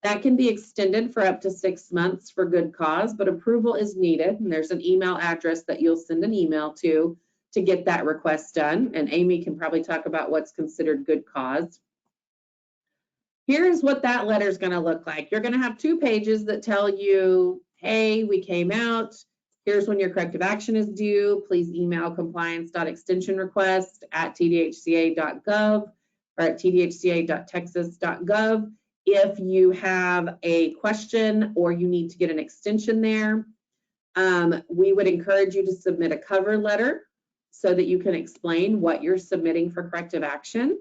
That can be extended for up to 6 months for good cause, but approval is needed. And there's an email address that you'll send an email to get that request done. And Amy can probably talk about what's considered good cause. Here's what that letter is going to look like. You're going to have 2 pages that tell you, hey, we came out. Here's when your corrective action is due. Please email compliance.extensionrequest@tdhca.gov or at tdhca.texas.gov if you have a question or you need to get an extension there. We would encourage you to submit a cover letter so that you can explain what you're submitting for corrective action.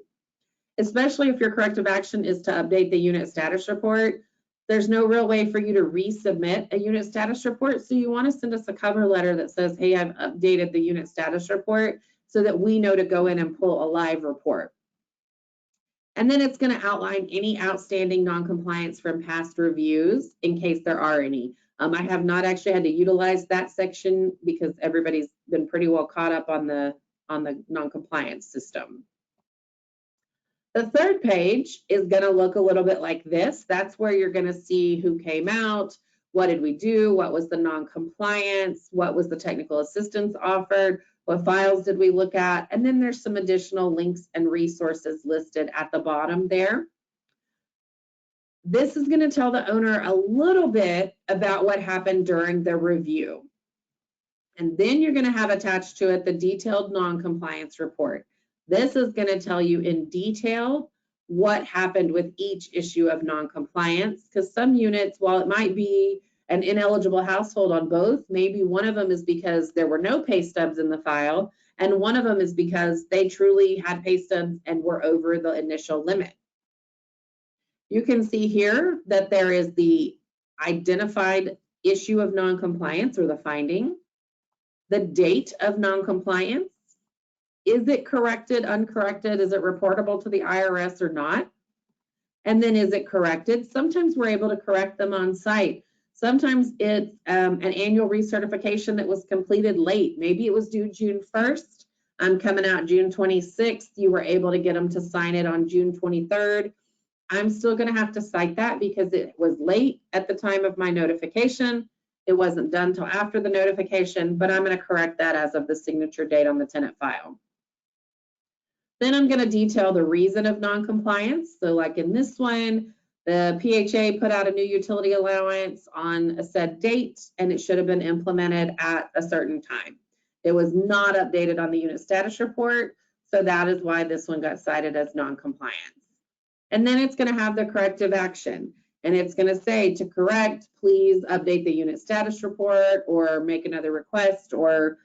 Especially if your corrective action is to update the unit status report, there's no real way for you to resubmit a unit status report. So you want to send us a cover letter that says, hey, I've updated the unit status report so that we know to go in and pull a live report. And then it's going to outline any outstanding noncompliance from past reviews in case there are any. I have not actually had to utilize that section because everybody's been pretty well caught up on the noncompliance system. The 3rd page is going to look a little bit like this. That's where you're going to see who came out, what did we do, what was the non-compliance, what was the technical assistance offered, what files did we look at, and then there's some additional links and resources listed at the bottom there. This is going to tell the owner a little bit about what happened during the review. And then you're going to have attached to it the detailed non-compliance report. This is going to tell you in detail what happened with each issue of noncompliance, because some units, while it might be an ineligible household on both, maybe one of them is because there were no pay stubs in the file, and one of them is because they truly had pay stubs and were over the initial limit. You can see here that there is the identified issue of noncompliance or the finding, the date of noncompliance. Is it corrected, uncorrected? Is it reportable to the IRS or not? And then is it corrected? Sometimes we're able to correct them on site. Sometimes it's an annual recertification that was completed late. Maybe it was due June 1st. I'm coming out June 26th. You were able to get them to sign it on June 23rd. I'm still going to have to cite that because it was late at the time of my notification. It wasn't done till after the notification, but I'm going to correct that as of the signature date on the tenant file. Then I'm going to detail the reason of noncompliance. So like in this one, the PHA put out a new utility allowance on a said date, and it should have been implemented at a certain time. It was not updated on the unit status report, so that is why this one got cited as noncompliance. And then it's going to have the corrective action, and it's going to say to correct, please update the unit status report or make another request or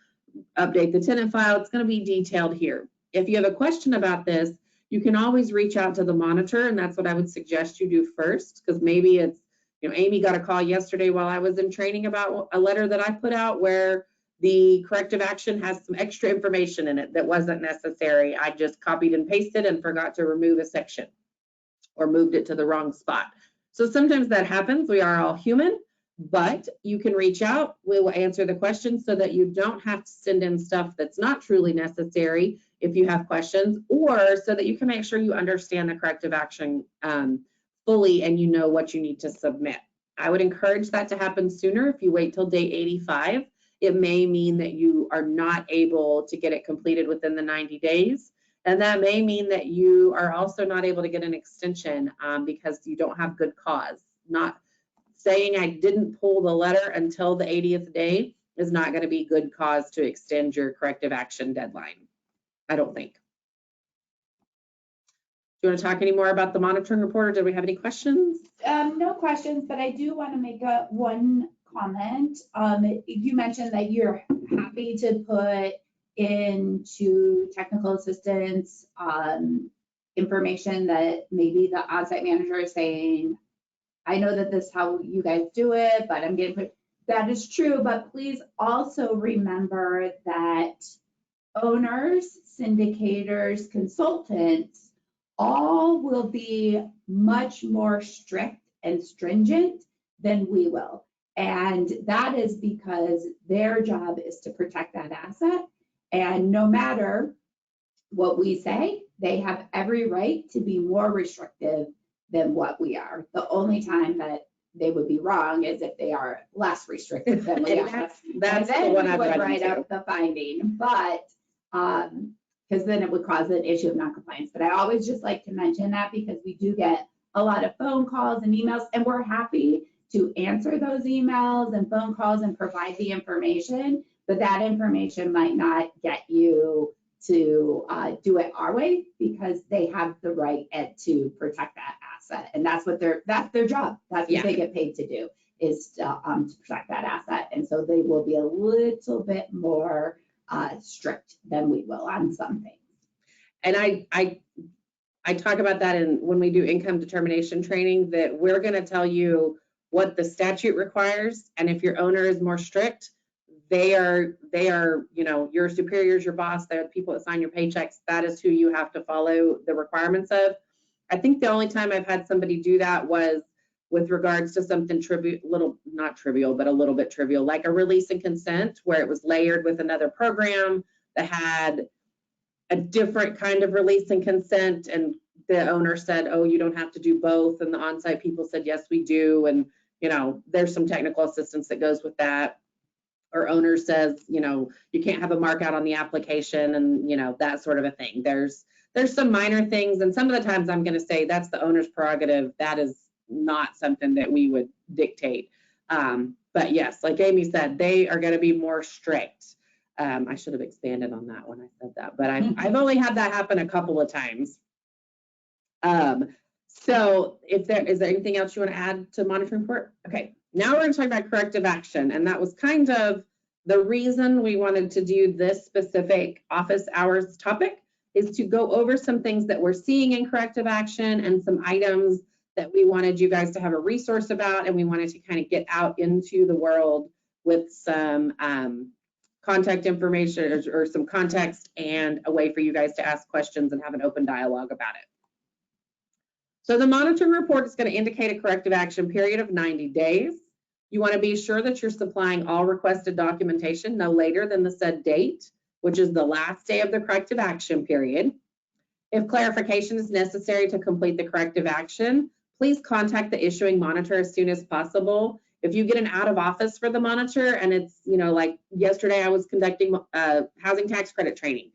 update the tenant file. It's going to be detailed here. If you have a question about this, you can always reach out to the monitor, and that's what I would suggest you do first, because maybe it's, Amy got a call yesterday while I was in training about a letter that I put out where the corrective action has some extra information in it that wasn't necessary. I just copied and pasted and forgot to remove a section or moved it to the wrong spot. So sometimes that happens. We are all human, but you can reach out. We will answer the questions so that you don't have to send in stuff that's not truly necessary if you have questions, or so that you can make sure you understand the corrective action fully and you know what you need to submit. I would encourage that to happen sooner. If you wait till day 85, it may mean that you are not able to get it completed within the 90 days. And that may mean that you are also not able to get an extension because you don't have good cause. Not saying I didn't pull the letter until the 80th day is not going to be good cause to extend your corrective action deadline, I don't think. Do you want to talk any more about the monitoring report, or did we have any questions? No questions, but I do want to make one comment. You mentioned that you're happy to put into technical assistance information that maybe the on-site manager is saying, I know that this is how you guys do it, but I'm getting put. That is true, but please also remember that owners, syndicators, consultants, all will be much more strict and stringent than we will. And that is because their job is to protect that asset. And no matter what we say, they have every right to be more restrictive than what we are. The only time that they would be wrong is if they are less restrictive than we are. That's the one I've would run write into. up the finding, but because then it would cause an issue of noncompliance. But I always just like to mention that because we do get a lot of phone calls and emails, and we're happy to answer those emails and phone calls and provide the information, but that information might not get you to do it our way because they have the right to protect that asset. And that's their job. That's what they get paid to do, is to protect that asset. And so they will be a little bit more strict than we will on some things. And I talk about that when we do income determination training, that we're going to tell you what the statute requires. And if your owner is more strict, they are, your superiors, your boss, they're the people that sign your paychecks. That is who you have to follow the requirements of. I think the only time I've had somebody do that was with regards to something not trivial, but a little bit trivial, like a release and consent, where it was layered with another program that had a different kind of release and consent, and the owner said, oh, you don't have to do both, and the on-site people said, yes, we do, and there's some technical assistance that goes with that. Or owner says, you can't have a mark out on the application, and that sort of a thing. There's some minor things, and some of the times I'm going to say that's the owner's prerogative. That is not something that we would dictate. But yes, like Amy said, they are going to be more strict. I should have expanded on that when I said that, but I've only had that happen a couple of times. So is there anything else you want to add to monitoring report? Okay, now we're going to talk about corrective action. And that was kind of the reason we wanted to do this specific office hours topic, is to go over some things that we're seeing in corrective action and some items that we wanted you guys to have a resource about. And we wanted to kind of get out into the world with some contact information or some context and a way for you guys to ask questions and have an open dialogue about it. So the monitoring report is going to indicate a corrective action period of 90 days. You want to be sure that you're supplying all requested documentation no later than the said date, which is the last day of the corrective action period. If clarification is necessary to complete the corrective action, please contact the issuing monitor as soon as possible. If you get an out of office for the monitor and it's, like yesterday I was conducting housing tax credit training,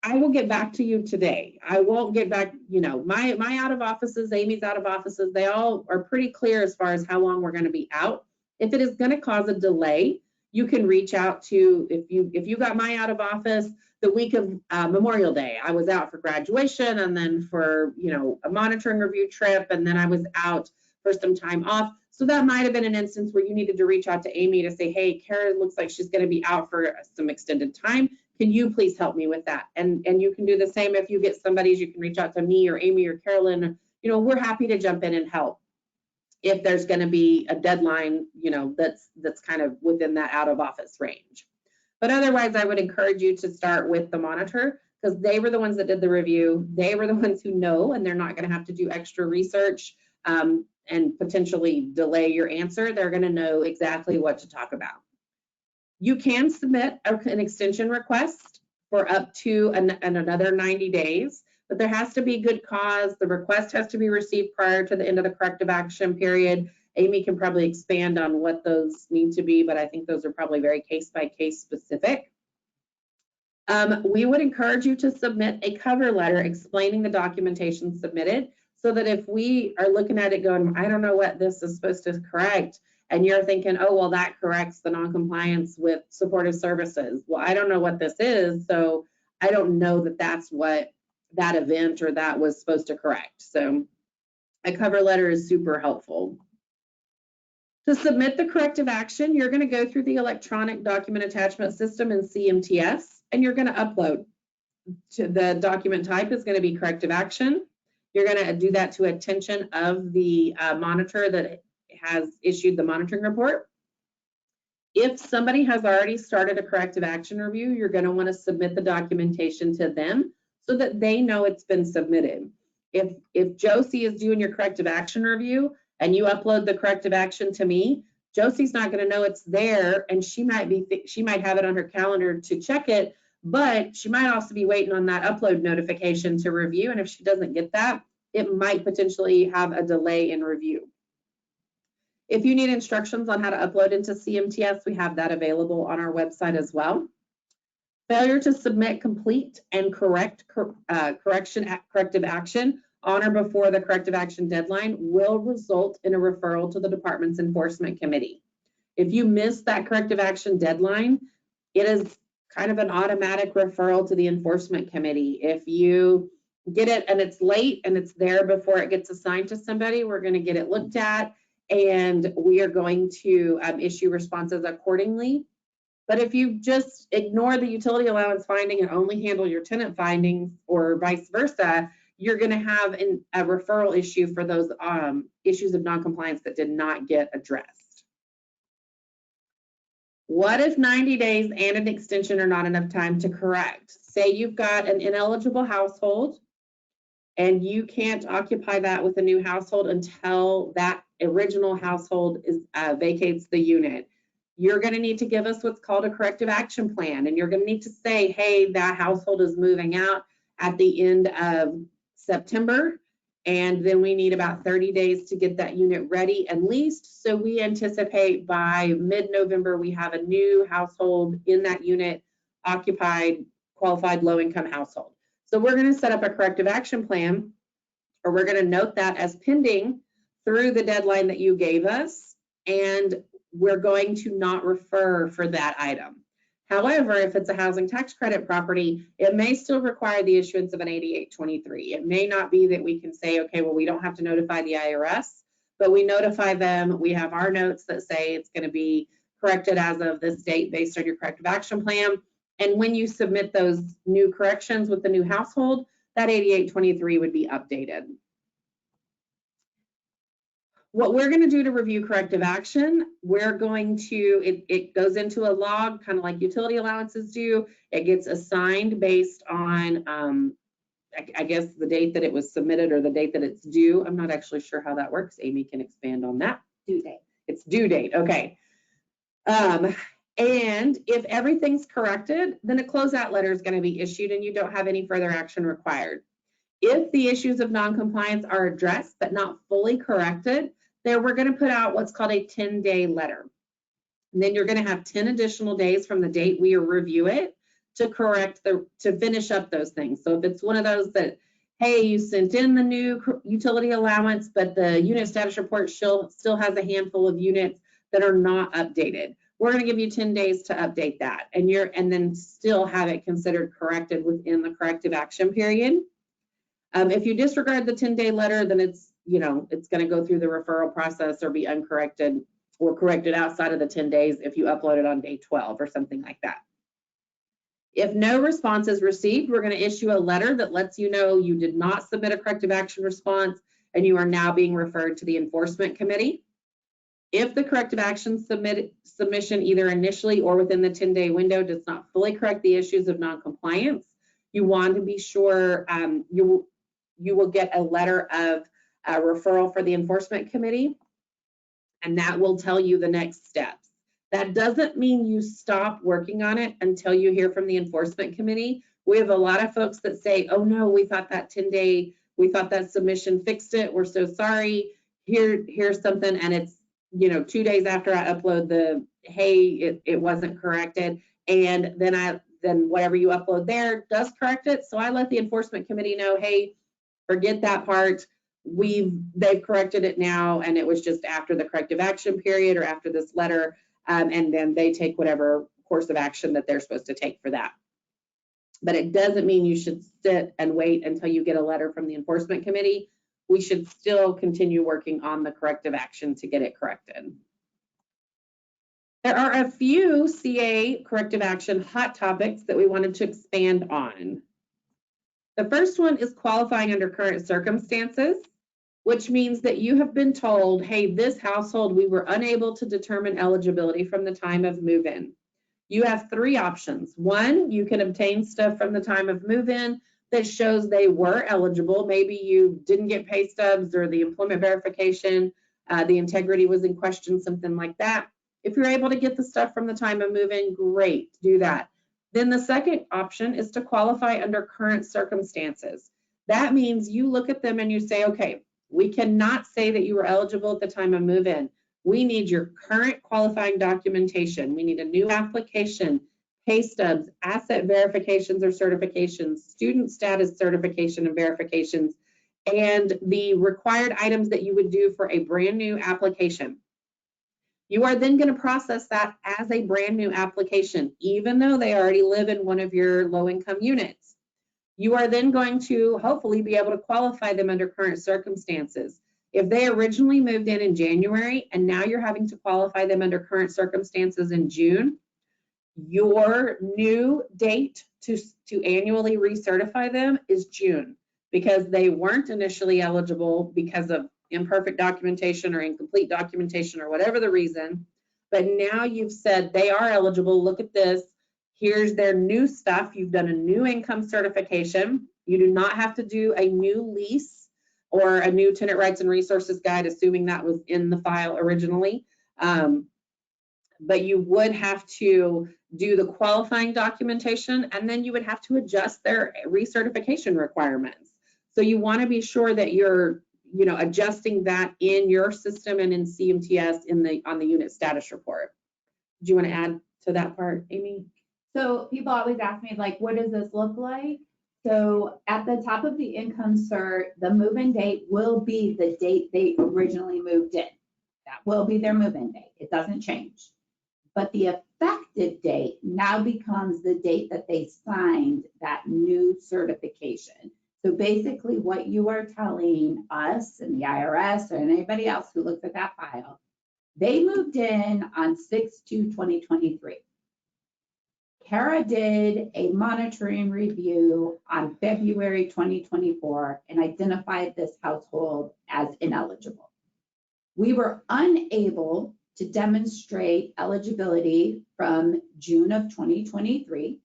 I will get back to you today. I won't get back, my out of offices, Amy's out of offices, they all are pretty clear as far as how long we're going to be out. If it is going to cause a delay, you can reach out to, if you got my out of office the week of Memorial Day, I was out for graduation and then for, a monitoring review trip, and then I was out for some time off. So that might have been an instance where you needed to reach out to Amy to say, hey, Kara looks like she's going to be out for some extended time. Can you please help me with that? And you can do the same if you get somebody's, you can reach out to me or Amy or Carolyn. We're happy to jump in and help if there's going to be a deadline, that's kind of within that out of office range. But otherwise, I would encourage you to start with the monitor, because they were the ones that did the review. They were the ones who know, and they're not going to have to do extra research and potentially delay your answer. They're going to know exactly what to talk about. You can submit an extension request for up to another 90 days, but there has to be good cause. The request has to be received prior to the end of the corrective action period. Amy can probably expand on what those need to be, but I think those are probably very case-by-case specific. We would encourage you to submit a cover letter explaining the documentation submitted, so that if we are looking at it going, I don't know what this is supposed to correct, and you're thinking, oh, well, that corrects the noncompliance with supportive services. Well, I don't know what this is, so I don't know that that's what that event or that was supposed to correct. So a cover letter is super helpful. To submit the corrective action, you're going to go through the electronic document attachment system in CMTS, and you're going to upload. To the document type is going to be corrective action. You're going to do that to attention of the monitor that has issued the monitoring report. If somebody has already started a corrective action review, you're going to want to submit the documentation to them so that they know it's been submitted. If Josie is doing your corrective action review and you upload the corrective action to me, Josie's not going to know it's there, and she might have it on her calendar to check it, but she might also be waiting on that upload notification to review. And if she doesn't get that, it might potentially have a delay in review. If you need instructions on how to upload into CMTS, we have that available on our website as well. Failure to submit complete and corrective action on or before the corrective action deadline will result in a referral to the department's enforcement committee. If you miss that corrective action deadline, it is kind of an automatic referral to the enforcement committee. If you get it and it's late and it's there before it gets assigned to somebody, we're going to get it looked at and we are going to issue responses accordingly. But if you just ignore the utility allowance finding and only handle your tenant findings or vice versa, you're going to have a referral issue for those issues of noncompliance that did not get addressed. What if 90 days and an extension are not enough time to correct? Say you've got an ineligible household and you can't occupy that with a new household until that original household is vacates the unit. You're going to need to give us what's called a corrective action plan, and you're going to need to say, hey, that household is moving out at the end of September, and then we need about 30 days to get that unit ready and leased. So we anticipate by mid-November we have a new household in that unit, occupied, qualified, low-income household. So we're going to set up a corrective action plan, or we're going to note that as pending through the deadline that you gave us, and we're going to not refer for that item. However, if it's a housing tax credit property, it may still require the issuance of an 8823. It may not be that we can say, okay, well, we don't have to notify the IRS, but we notify them. We have our notes that say it's going to be corrected as of this date based on your corrective action plan. And when you submit those new corrections with the new household, that 8823 would be updated. What we're going to do to review corrective action, we're going to, it goes into a log, kind of like utility allowances do. It gets assigned based on, I guess, the date that it was submitted or the date that it's due. I'm not actually sure how that works. Amy can expand on that. Due date. It's due date, okay. And if everything's corrected, then a closeout letter is going to be issued and you don't have any further action required. If the issues of noncompliance are addressed but not fully corrected, then we're going to put out what's called a 10-day letter. And then you're going to have 10 additional days from the date we review it to to finish up those things. So if it's one of those that, hey, you sent in the new utility allowance, but the unit status report still has a handful of units that are not updated, we're going to give you 10 days to update that, and then still have it considered corrected within the corrective action period. If you disregard the 10-day letter, then it's going to go through the referral process or be uncorrected or corrected outside of the 10 days if you upload it on day 12 or something like that. If no response is received, we're going to issue a letter that lets you know you did not submit a corrective action response and you are now being referred to the enforcement committee. If the corrective action submission either initially or within the 10-day window does not fully correct the issues of noncompliance, you want to be sure you will get a letter of referral for the enforcement committee, and that will tell you the next steps. That doesn't mean you stop working on it until you hear from the enforcement committee. We have a lot of folks that say, oh no, we thought that 10-day, we thought that submission fixed it. We're so sorry. Here's something, and it's 2 days after I upload the, hey, it wasn't corrected, and then whatever you upload there does correct it. So I let the enforcement committee know, hey, forget that part. They've corrected it now, and it was just after the corrective action period or after this letter, and then they take whatever course of action that they're supposed to take for that. But it doesn't mean you should sit and wait until you get a letter from the enforcement committee. We should still continue working on the corrective action to get it corrected. There are a few CA corrective action hot topics that we wanted to expand on. The first one is qualifying under current circumstances, which means that you have been told, hey, this household, we were unable to determine eligibility from the time of move-in. You have 3 options. 1, you can obtain stuff from the time of move-in that shows they were eligible. Maybe you didn't get pay stubs or the employment verification the integrity was in question, something like that. If you're able to get the stuff from the time of move-in, great, do that. Then the second option is to qualify under current circumstances. That means you look at them and you say, okay, we cannot say that you were eligible at the time of move-in. We need your current qualifying documentation. We need a new application, pay stubs, asset verifications or certifications, student status certification and verifications, and the required items that you would do for a brand new application. You are then going to process that as a brand new application, even though they already live in one of your low-income units. You are then going to hopefully be able to qualify them under current circumstances. If they originally moved in January and now you're having to qualify them under current circumstances in June, your new date to annually recertify them is June, because they weren't initially eligible because of imperfect documentation or incomplete documentation or whatever the reason. But now you've said they are eligible. Look at this. Here's their new stuff. You've done a new income certification. You do not have to do a new lease or a new tenant rights and resources guide, assuming that was in the file originally. But you would have to do the qualifying documentation, and then you would have to adjust their recertification requirements. So you want to be sure that you're, adjusting that in your system and in CMTS on the unit status report. Do you want to add to that part, Amy? So people always ask me, like, what does this look like? So at the top of the income cert, the move-in date will be the date they originally moved in. That will be their move-in date. It doesn't change. But the effective date now becomes the date that they signed that new certification. So basically what you are telling us and the IRS or anybody else who looks at that file, they moved in on 6/2/2023. Kara did a monitoring review on February 2024 and identified this household as ineligible. We were unable to demonstrate eligibility from June of 2023,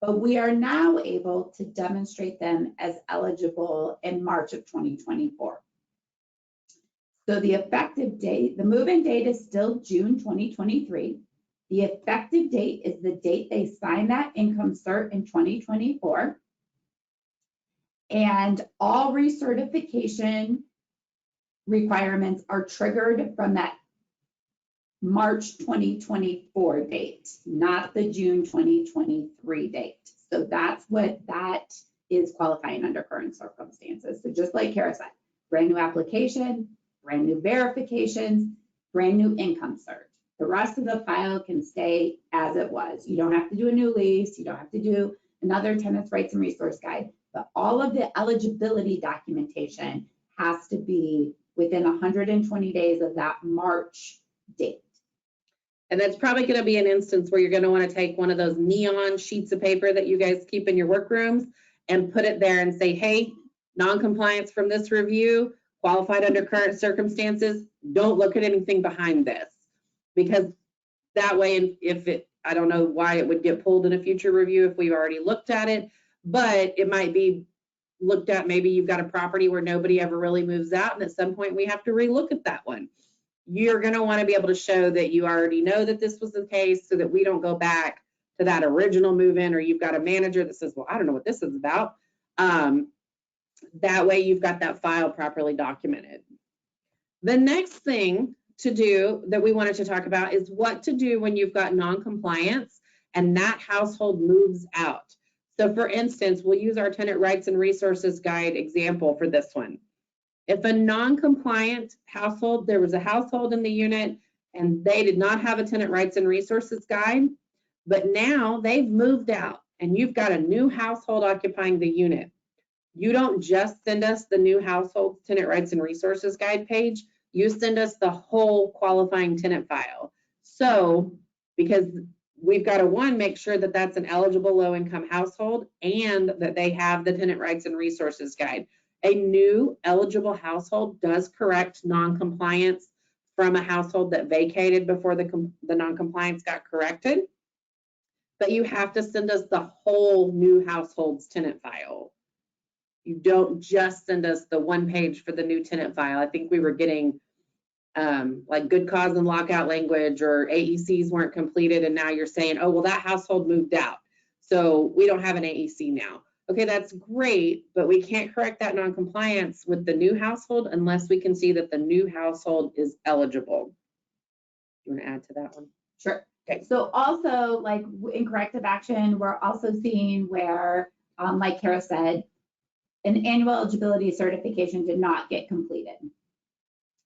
but we are now able to demonstrate them as eligible in March of 2024. So the effective date, the move-in date is still June 2023. The effective date is the date they signed that income cert in 2024. And all recertification requirements are triggered from that March 2024 date, not the June 2023 date. So that's what that is qualifying under current circumstances. So just like Kara said, brand new application, brand new verifications, brand new income cert. The rest of the file can stay as it was. You don't have to do a new lease. You don't have to do another tenant's rights and resource guide, but all of the eligibility documentation has to be within 120 days of that March date. And that's probably going to be an instance where you're going to want to take one of those neon sheets of paper that you guys keep in your workrooms and put it there and say, hey, non-compliance from this review, qualified under current circumstances, don't look at anything behind this. Because that way, I don't know why it would get pulled in a future review if we've already looked at it, but it might be looked at. Maybe you've got a property where nobody ever really moves out, and at some point we have to relook at that one. You're going to want to be able to show that you already know that this was the case so that we don't go back to that original move-in, or you've got a manager that says, well, I don't know what this is about. That way you've got that file properly documented. The next thing to do that we wanted to talk about is what to do when you've got non-compliance and that household moves out. So for instance, we'll use our tenant rights and resources guide example for this one. If a non-compliant household, there was a household in the unit and they did not have a tenant rights and resources guide, but now they've moved out and you've got a new household occupying the unit. You don't just send us the new household tenant rights and resources guide page, you send us the whole qualifying tenant file. So, because we've got to make sure that that's an eligible low-income household and that they have the tenant rights and resources guide. A new eligible household does correct non-compliance from a household that vacated before the non-compliance got corrected, but you have to send us the whole new household's tenant file. You don't just send us the one page for the new tenant file. I think we were getting like good cause and lockout language, or AECs weren't completed, and now you're saying, oh, well, that household moved out, so we don't have an AEC now. Okay, that's great, but we can't correct that non-compliance with the new household unless we can see that the new household is eligible. You want to add to that one? Sure. Okay. So also, like in corrective action, we're also seeing where, like Kara said, an annual eligibility certification did not get completed.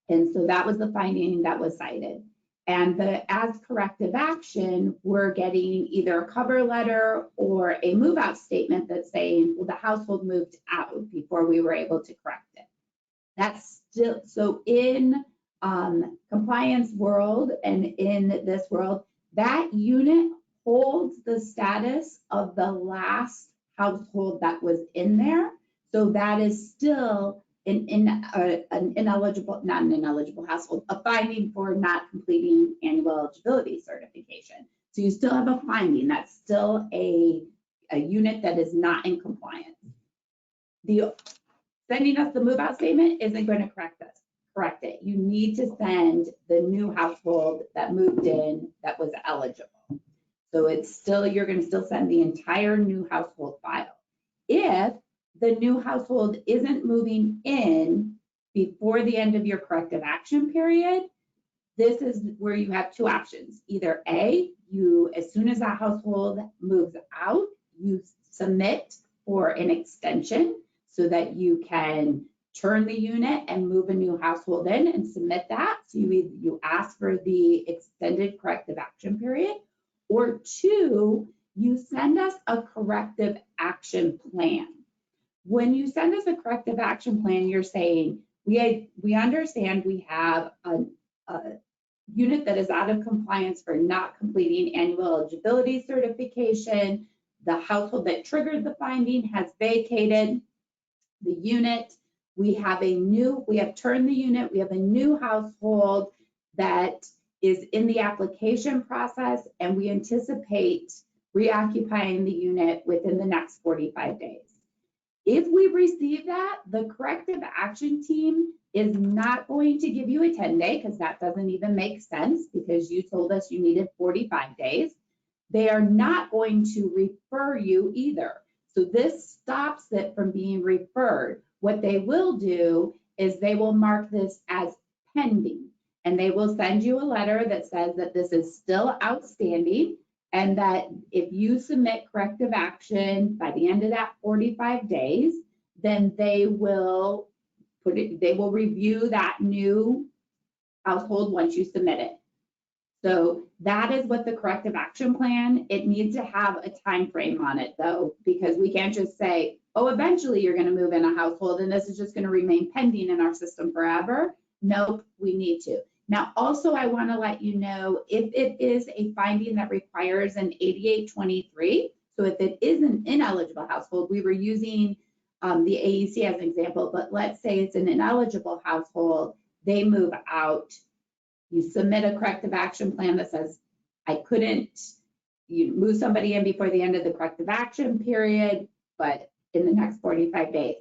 And so that was the finding that was cited. And as corrective action, we're getting either a cover letter or a move out statement that's saying, well, the household moved out before we were able to correct it. That's still, so in compliance world and in this world, that unit holds the status of the last household that was in there. So that is still an ineligible, not an ineligible household, a finding for not completing annual eligibility certification. So you still have a finding. That's still a unit that is not in compliance. Sending us the move out statement isn't going to correct it. You need to send the new household that moved in that was eligible. So it's still, you're going to still send the entire new household file. If the new household isn't moving in before the end of your corrective action period, this is where you have two options. Either A, you, as soon as that household moves out, you submit for an extension so that you can turn the unit and move a new household in and submit that. So you ask for the extended corrective action period, or two, you send us a corrective action plan. When you send us a corrective action plan, you're saying, we understand we have a unit that is out of compliance for not completing annual eligibility certification. The household that triggered the finding has vacated the unit. We have turned the unit. We have a new household that is in the application process, and we anticipate reoccupying the unit within the next 45 days. If we receive that, the corrective action team is not going to give you a 10-day, because that doesn't even make sense, because you told us you needed 45 days. They are not going to refer you either. So this stops it from being referred. What they will do is they will mark this as pending, and they will send you a letter that says that this is still outstanding, and that if you submit corrective action by the end of that 45 days, then they will review that new household once you submit it. So that is what the corrective action plan, it needs to have a time frame on it though, because we can't just say, oh, eventually you're going to move in a household and this is just going to remain pending in our system forever. Nope, we need to. Now, also, I want to let you know if it is a finding that requires an 8823, so if it is an ineligible household, we were using the AEC as an example, but let's say it's an ineligible household, they move out, you submit a corrective action plan that says, you move somebody in before the end of the corrective action period, but in the next 45 days.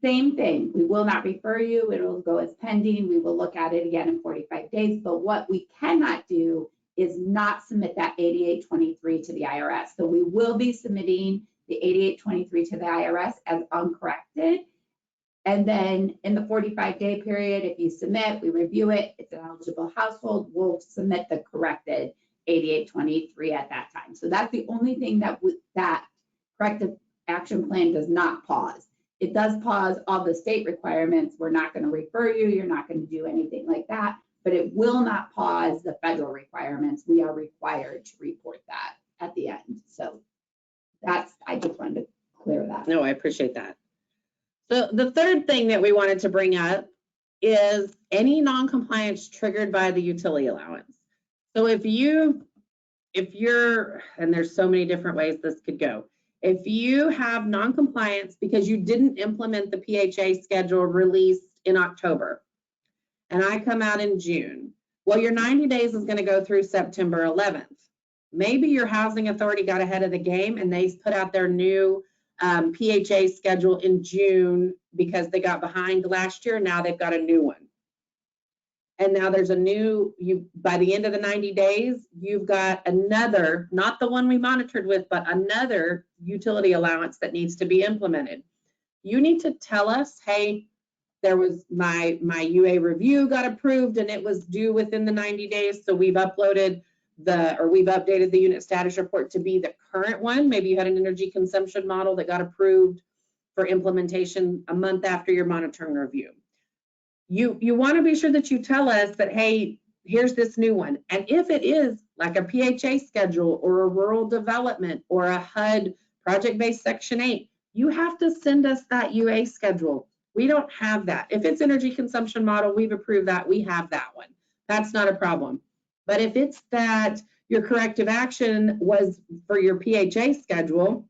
Same thing, we will not refer you, it will go as pending, we will look at it again in 45 days, but what we cannot do is not submit that 8823 to the IRS. So we will be submitting the 8823 to the IRS as uncorrected. And then in the 45-day period, if you submit, we review it, it's an eligible household, we'll submit the corrected 8823 at that time. So that's the only thing that that corrective action plan does not pause. It does pause all the state requirements. We're not going to refer you. You're not going to do anything like that, but it will not pause the federal requirements. We are required to report that at the end. So I just wanted to clear that. No, I appreciate that. So the third thing that we wanted to bring up is any non-compliance triggered by the utility allowance. So if you're, and there's so many different ways this could go. If you have non-compliance because you didn't implement the PHA schedule released in October, and I come out in June, well, your 90 days is going to go through September 11th. Maybe your housing authority got ahead of the game and they put out their new PHA schedule in June because they got behind last year. Now they've got a new one. and now there's a new, by the end of the 90 days, you've got another, not the one we monitored with, but another utility allowance that needs to be implemented. You need to tell us, hey, there was my UA review got approved and it was due within the 90 days. So we've updated the unit status report to be the current one. Maybe you had an energy consumption model that got approved for implementation a month after your monitoring review. You want to be sure that you tell us that, hey, here's this new one. And if it is like a PHA schedule or a rural development or a HUD project-based Section 8, you have to send us that UA schedule. We don't have that. If it's energy consumption model, we've approved that, we have that one. That's not a problem. But if it's that your corrective action was for your PHA schedule,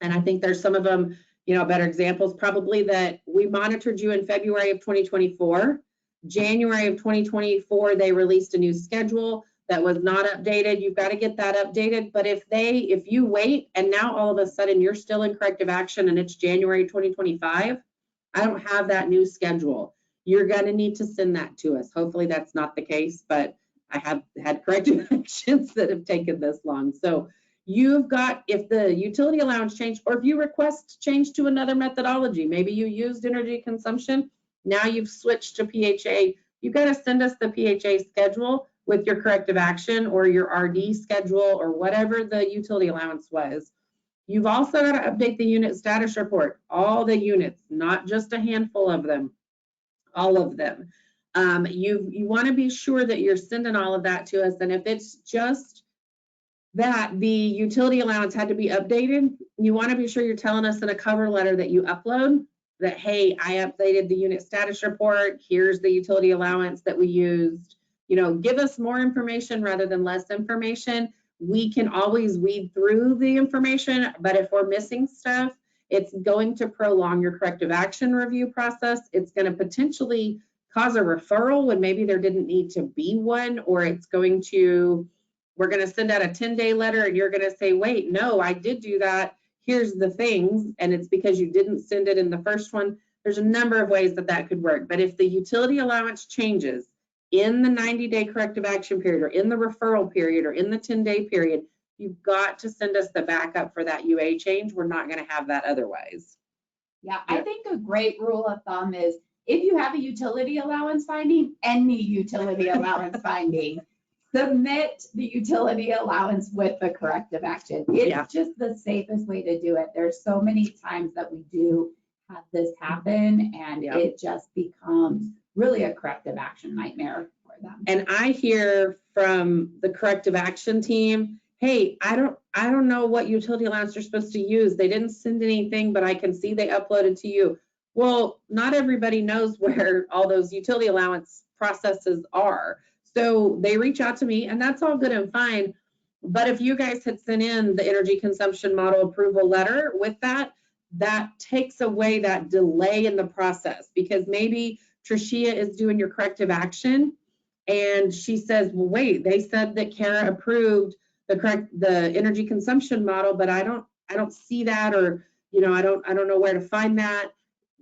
and I think there's some of them, better examples, probably that we monitored you in February of 2024. January of 2024, they released a new schedule that was not updated. You've got to get that updated. But if you wait and now all of a sudden you're still in corrective action and it's January 2025, I don't have that new schedule. You're going to need to send that to us. Hopefully that's not the case, but I have had corrective actions that have taken this long. So you've got, if the utility allowance changed, or if you request change to another methodology, maybe you used energy consumption, now you've switched to PHA, you've got to send us the PHA schedule with your corrective action or your RD schedule or whatever the utility allowance was. You've also got to update the unit status report, all the units, not just a handful of them, all of them. You want to be sure that you're sending all of that to us. And if it's just that the utility allowance had to be updated, you want to be sure you're telling us in a cover letter that you upload that, hey, I updated the unit status report. Here's the utility allowance that we used. Give us more information rather than less information. We can always weed through the information, but if we're missing stuff, it's going to prolong your corrective action review process. It's going to potentially cause a referral when maybe there didn't need to be one, or we're going to send out a 10-day letter and you're going to say, wait, no, I did do that. Here's the things. And it's because you didn't send it in the first one. There's a number of ways that could work. But if the utility allowance changes in the 90-day corrective action period or in the referral period or in the 10-day period, you've got to send us the backup for that UA change. We're not going to have that otherwise. Yeah, I think a great rule of thumb is if you have a utility allowance finding, any utility allowance finding, submit the utility allowance with the corrective action. It's just the safest way to do it. There's so many times that we do have this happen and it just becomes really a corrective action nightmare for them. And I hear from the corrective action team, hey, I don't know what utility allowance you're supposed to use. They didn't send anything, but I can see they uploaded to you. Well, not everybody knows where all those utility allowance processes are. So they reach out to me and that's all good and fine. But if you guys had sent in the energy consumption model approval letter with that takes away that delay in the process, because maybe Tricia is doing your corrective action and she says, well, wait, they said that Kara approved the energy consumption model, but I don't see that, or, I don't know where to find that.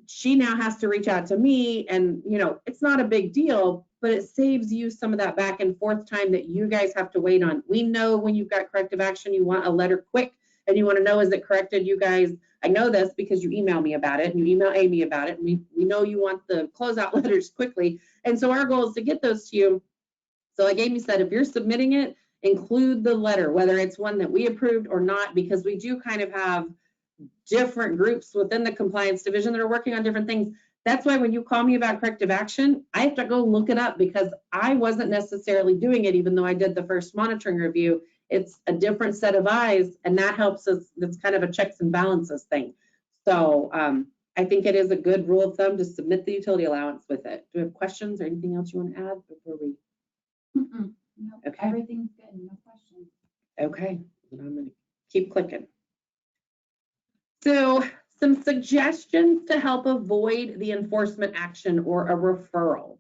She now has to reach out to me and, it's not a big deal, but it saves you some of that back and forth time that you guys have to wait on. We know when you've got corrective action, you want a letter quick and you want to know, is it corrected? You guys, I know this because you email me about it and you email Amy about it. And we know you want the closeout letters quickly. And so our goal is to get those to you. So like Amy said, if you're submitting it, include the letter, whether it's one that we approved or not, because we do kind of have different groups within the compliance division that are working on different things. That's why when you call me about corrective action, I have to go look it up because I wasn't necessarily doing it, even though I did the first monitoring review. It's a different set of eyes, and that helps us. That's kind of a checks and balances thing. So I think it is a good rule of thumb to submit the utility allowance with it. Do we have questions or anything else you want to add before we? No, okay. Everything's good. No questions. Okay, I'm going to keep clicking. So some suggestions to help avoid the enforcement action or a referral.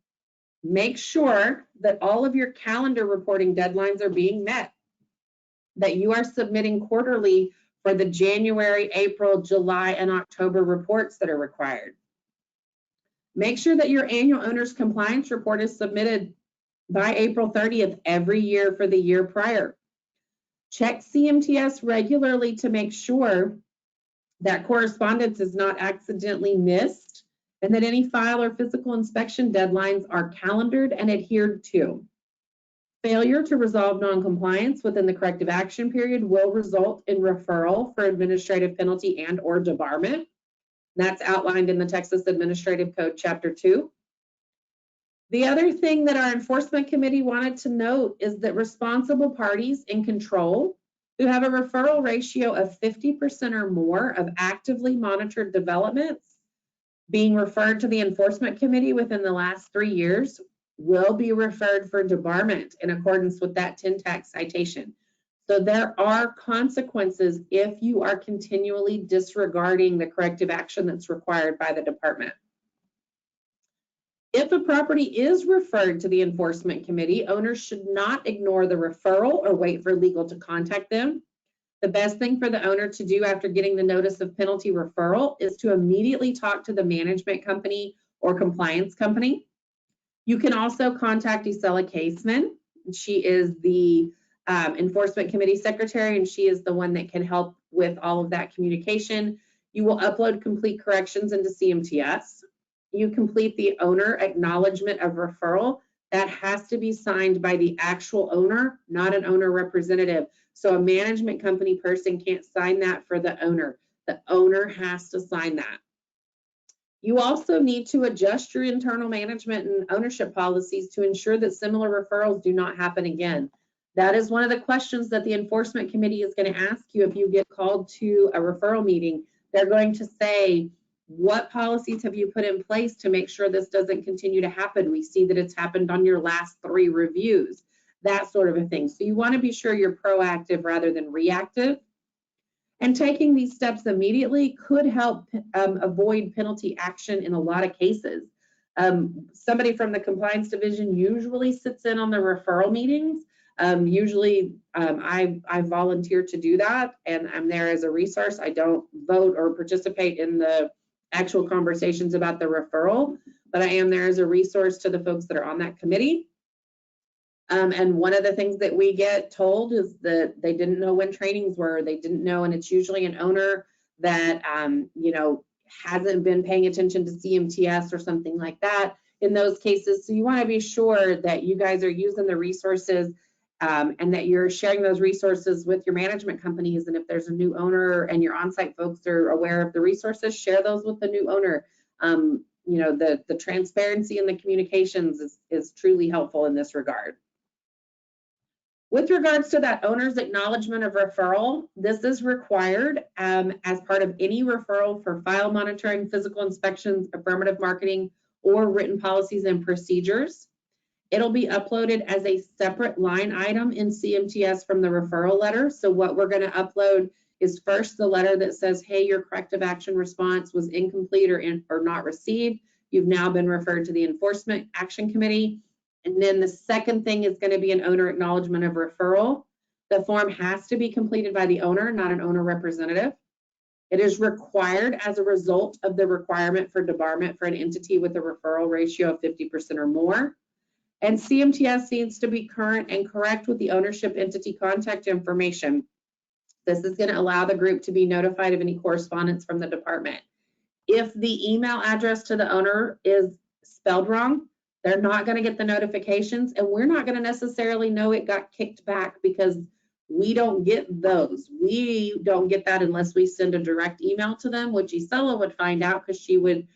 Make sure that all of your calendar reporting deadlines are being met, that you are submitting quarterly for the January, April, July, and October reports that are required. Make sure that your annual owner's compliance report is submitted by April 30th every year for the year prior. Check CMTS regularly to make sure that correspondence is not accidentally missed and that any file or physical inspection deadlines are calendared and adhered to. Failure to resolve noncompliance within the corrective action period will result in referral for administrative penalty and or debarment. That's outlined in the Texas Administrative Code, Chapter 2. The other thing that our enforcement committee wanted to note is that responsible parties in control who have a referral ratio of 50% or more of actively monitored developments being referred to the enforcement committee within the last 3 years will be referred for debarment in accordance with that 10-tax citation. So there are consequences if you are continually disregarding the corrective action that's required by the department. If a property is referred to the enforcement committee, owners should not ignore the referral or wait for legal to contact them. The best thing for the owner to do after getting the notice of penalty referral is to immediately talk to the management company or compliance company. You can also contact Isela Caseman. She is the enforcement committee secretary, and she is the one that can help with all of that communication. You will upload complete corrections into CMTS. You complete the owner acknowledgement of referral. That has to be signed by the actual owner, not an owner representative. So a management company person can't sign that for the owner. The owner has to sign that. You also need to adjust your internal management and ownership policies to ensure that similar referrals do not happen again. That is one of the questions that the enforcement committee is going to ask you if you get called to a referral meeting. They're going to say, what policies have you put in place to make sure this doesn't continue to happen? We see that it's happened on your last 3 reviews, that sort of a thing. So you want to be sure you're proactive rather than reactive. And taking these steps immediately could help avoid penalty action in a lot of cases. Somebody from the compliance division usually sits in on the referral meetings. I volunteer to do that, and I'm there as a resource. I don't vote or participate in the actual conversations about the referral, but I am there as a resource to the folks that are on that committee. And one of the things that we get told is that they didn't know when trainings were, they didn't know, and it's usually an owner that, hasn't been paying attention to CMTS or something like that in those cases. So you want to be sure that you guys are using the resources and that you're sharing those resources with your management companies. And if there's a new owner and your on-site folks are aware of the resources, share those with the new owner. The transparency and the communications is truly helpful in this regard. With regards to that owner's acknowledgement of referral, this is required as part of any referral for file monitoring, physical inspections, affirmative marketing, or written policies and procedures. It'll be uploaded as a separate line item in CMTS from the referral letter. So what we're going to upload is first the letter that says, hey, your corrective action response was incomplete or not received. You've now been referred to the Enforcement Action Committee. And then the second thing is going to be an owner acknowledgement of referral. The form has to be completed by the owner, not an owner representative. It is required as a result of the requirement for debarment for an entity with a referral ratio of 50% or more. And CMTS needs to be current and correct with the ownership entity contact information. This is going to allow the group to be notified of any correspondence from the department. If the email address to the owner is spelled wrong, they're not going to get the notifications, and we're not going to necessarily know it got kicked back because we don't get those. We don't get that unless we send a direct email to them, which Isela would find out because she would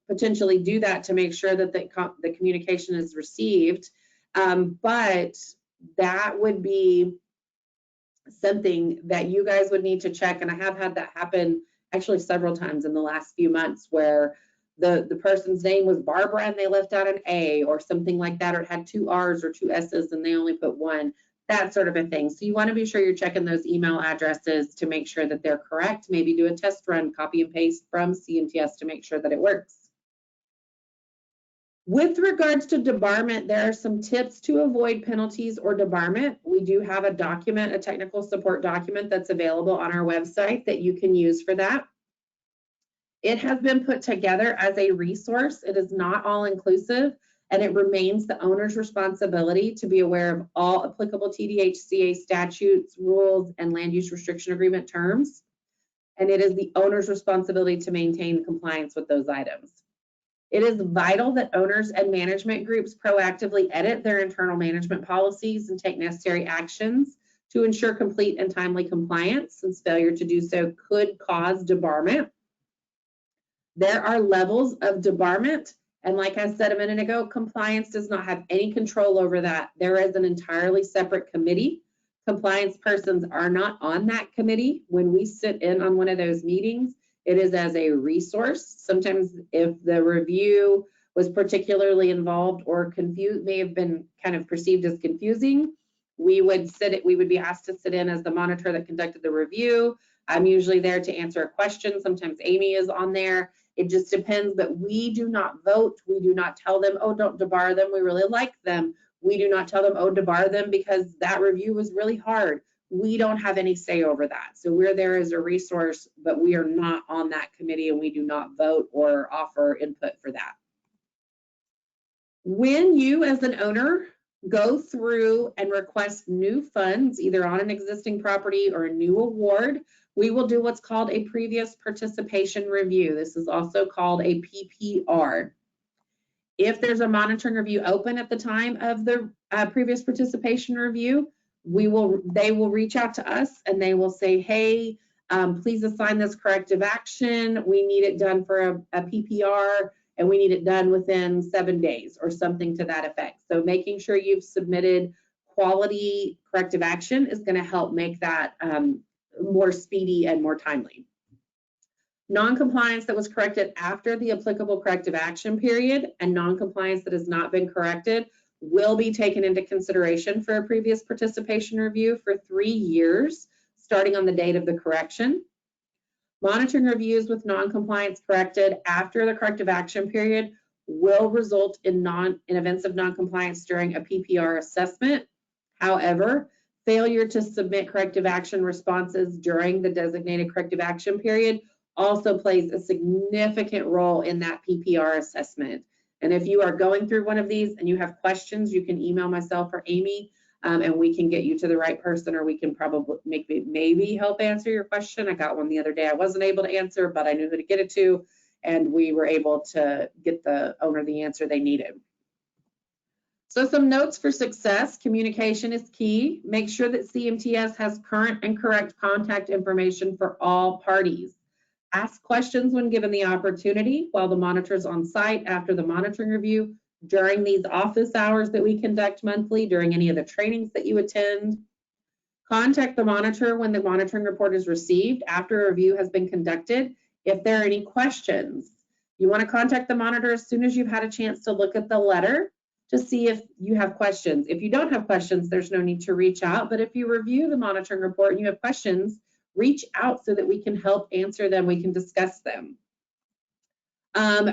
potentially do that to make sure that the communication is received. But that would be something that you guys would need to check, and I have had that happen actually several times in the last few months where the person's name was Barbara and they left out an A or something like that, or it had 2 R's or 2 S's and they only put 1, that sort of a thing. So you want to be sure you're checking those email addresses to make sure that they're correct. Maybe do a test run, copy and paste from CMTS to make sure that it works. With regards to debarment, there are some tips to avoid penalties or debarment. We do have a document, a technical support document that's available on our website that you can use for that. It has been put together as a resource. It is not all inclusive, and it remains the owner's responsibility to be aware of all applicable TDHCA statutes, rules, and land use restriction agreement terms. And it is the owner's responsibility to maintain compliance with those items. It is vital that owners and management groups proactively edit their internal management policies and take necessary actions to ensure complete and timely compliance, since failure to do so could cause debarment. There are levels of debarment, and like I said a minute ago, compliance does not have any control over that. There is an entirely separate committee. Compliance persons are not on that committee. When we sit in on one of those meetings, it is as a resource. Sometimes if the review was particularly involved or confused, may have been kind of perceived as confusing, we would be asked to sit in as the monitor that conducted the review. I'm usually there to answer a question. Sometimes Amy is on there. It just depends, but we do not vote. We do not tell them, oh, don't debar them. We really like them. We do not tell them, oh, debar them because that review was really hard. We don't have any say over that. So we're there as a resource, but we are not on that committee, and we do not vote or offer input for that. When you as an owner go through and request new funds, either on an existing property or a new award, we will do what's called a previous participation review. This is also called a PPR. If there's a monitoring review open at the time of the previous participation review, they will reach out to us and they will say, hey, please assign this corrective action. We need it done for a PPR, and we need it done within 7 days or something to that effect. So making sure you've submitted quality corrective action is going to help make that more speedy and more timely. Non-compliance that was corrected after the applicable corrective action period and non-compliance that has not been corrected will be taken into consideration for a previous participation review for 3 years, starting on the date of the correction. Monitoring reviews with non-compliance corrected after the corrective action period will result in events of non-compliance during a PPR assessment. However, failure to submit corrective action responses during the designated corrective action period also plays a significant role in that PPR assessment. And if you are going through one of these and you have questions, you can email myself or Amy, and we can get you to the right person, or we can probably maybe help answer your question. I got one the other day I wasn't able to answer, but I knew who to get it to, and we were able to get the owner the answer they needed. So some notes for success: communication is key. Make sure that CMTS has current and correct contact information for all parties. Ask questions when given the opportunity while the monitor is on site after the monitoring review, during these office hours that we conduct monthly, during any of the trainings that you attend. Contact the monitor when the monitoring report is received after a review has been conducted if there are any questions. You want to contact the monitor as soon as you've had a chance to look at the letter to see if you have questions. If you don't have questions, there's no need to reach out, but if you review the monitoring report and you have questions, reach out so that we can help answer them, we can discuss them.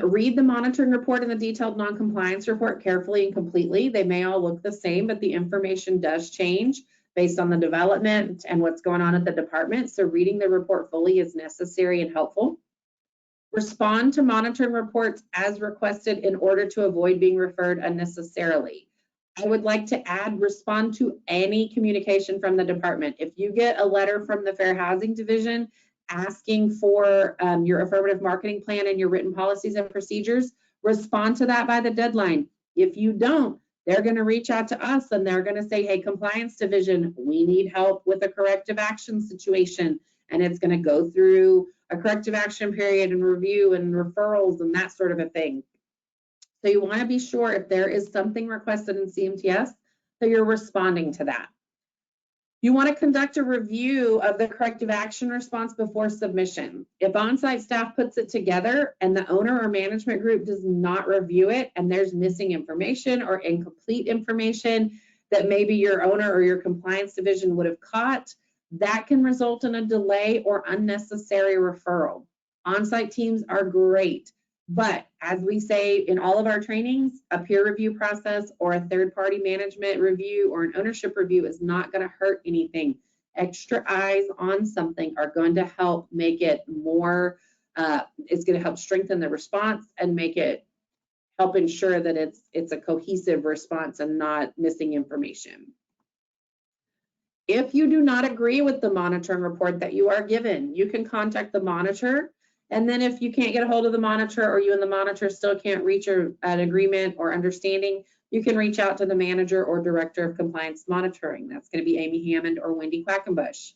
Read the monitoring report and the detailed non-compliance report carefully and completely. They may all look the same, but the information does change based on the development and what's going on at the department. So reading the report fully is necessary and helpful. Respond to monitoring reports as requested in order to avoid being referred unnecessarily. I would like to add, respond to any communication from the department. If you get a letter from the Fair Housing Division asking for your affirmative marketing plan and your written policies and procedures, respond to that by the deadline. If you don't, they're going to reach out to us and they're going to say, hey, compliance division, we need help with a corrective action situation. And it's going to go through a corrective action period and review and referrals and that sort of a thing. So you want to be sure if there is something requested in CMTS that you're responding to that. You want to conduct a review of the corrective action response before submission. If on-site staff puts it together and the owner or management group does not review it and there's missing information or incomplete information that maybe your owner or your compliance division would have caught, that can result in a delay or unnecessary referral. On-site teams are great, but as we say in all of our trainings, a peer review process or a third-party management review or an ownership review is not going to hurt anything. Extra eyes on something are going to help make it more is going to help strengthen the response and help ensure that it's a cohesive response and not missing information. If you do not agree with the monitoring report that you are given, you can contact the monitor. And then if you can't get a hold of the monitor, or you and the monitor still can't reach an agreement or understanding, you can reach out to the manager or director of compliance monitoring. That's going to be Amy Hammond or Wendy Quackenbush.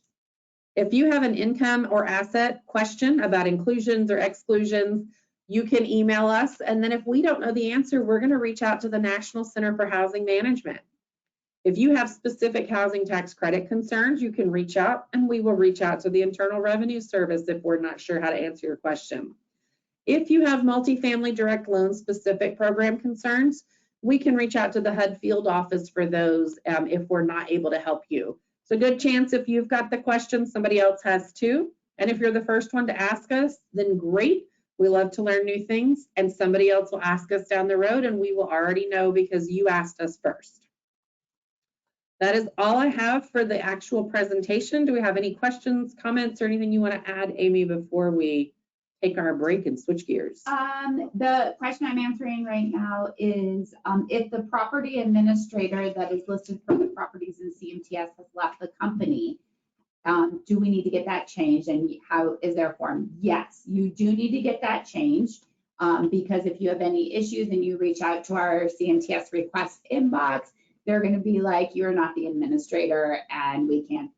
If you have an income or asset question about inclusions or exclusions, you can email us. And then if we don't know the answer, we're going to reach out to the National Center for Housing Management. If you have specific housing tax credit concerns, you can reach out, and we will reach out to the Internal Revenue Service if we're not sure how to answer your question. If you have multifamily direct loan specific program concerns, we can reach out to the HUD field office for those if we're not able to help you. It's a good chance if you've got the question, somebody else has too. And if you're the first one to ask us, then great. We love to learn new things, and somebody else will ask us down the road, and we will already know because you asked us first. That is all I have for the actual presentation. Do we have any questions, comments, or anything you want to add, Amy, before we take our break and switch gears? The question I'm answering right now is if the property administrator that is listed for the properties in CMTS has left the company, do we need to get that changed, and how is there a form? Yes, you do need to get that changed because if you have any issues and you reach out to our CMTS request inbox, they're going to be like, you're not the administrator and we can't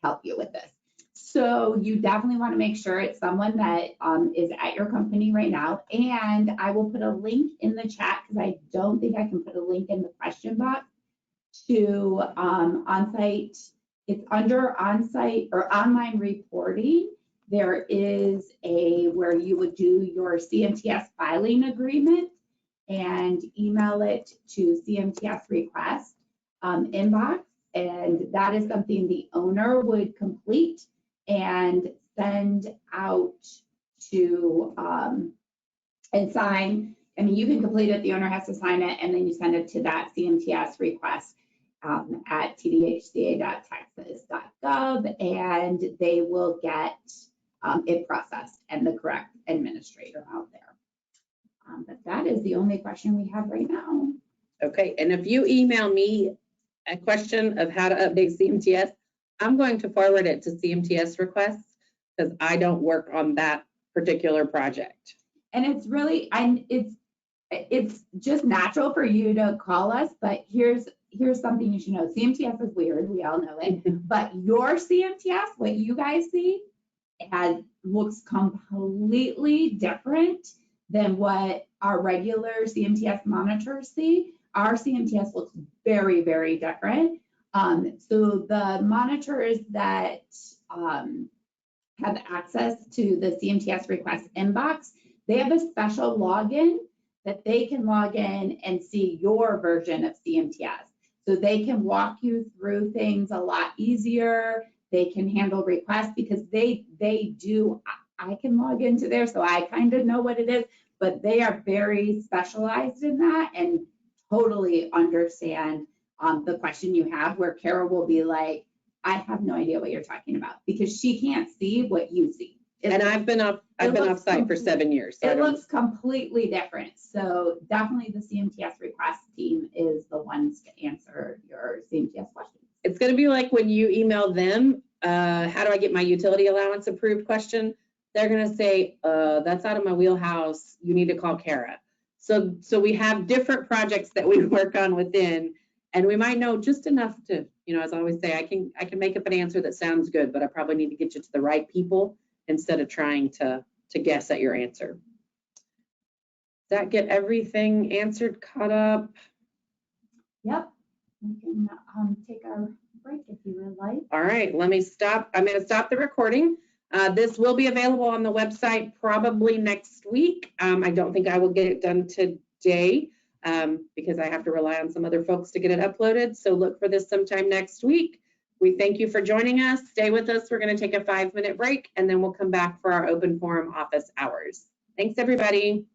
help you with this. So you definitely want to make sure it's someone that is at your company right now. And I will put a link in the chat because I don't think I can put a link in the question box to on-site. It's under on-site or online reporting. There is where you would do your CMTS filing agreement and email it to CMTS request inbox. And that is something the owner would complete and send out to and sign. I mean, you can complete it, the owner has to sign it, and then you send it to that CMTS request at tdhca.texas.gov, and they will get it processed and the correct administrator out there. But that is the only question we have right now. Okay, and if you email me a question of how to update CMTS, I'm going to forward it to CMTS requests because I don't work on that particular project. And it's really, it's just natural for you to call us, but here's something you should know. CMTS is weird, we all know it, but your CMTS, what you guys see, looks completely different than what our regular CMTS monitors see. Our CMTS looks very, very different. So the monitors that have access to the CMTS request inbox, they have a special login that they can log in and see your version of CMTS. So they can walk you through things a lot easier. They can handle requests because they do, I can log into there, so I kind of know what it is, but they are very specialized in that and totally understand the question you have, where Kara will be like, I have no idea what you're talking about because she can't see what you see. And I've been off site for 7 years. So it looks completely different. So definitely the CMTS request team is the ones to answer your CMTS questions. It's going to be like when you email them, how do I get my utility allowance approved question? They're going to say, that's out of my wheelhouse. You need to call Kara. So we have different projects that we work on within, and we might know just enough to, as I always say, I can make up an answer that sounds good, but I probably need to get you to the right people instead of trying to guess at your answer. Does that get everything answered, caught up? Yep. We can take our break if you would like. All right, let me stop. I'm going to stop the recording. This will be available on the website probably next week. I don't think I will get it done today because I have to rely on some other folks to get it uploaded. So look for this sometime next week. We thank you for joining us. Stay with us. We're going to take a 5-minute break, and then we'll come back for our open forum office hours. Thanks, everybody.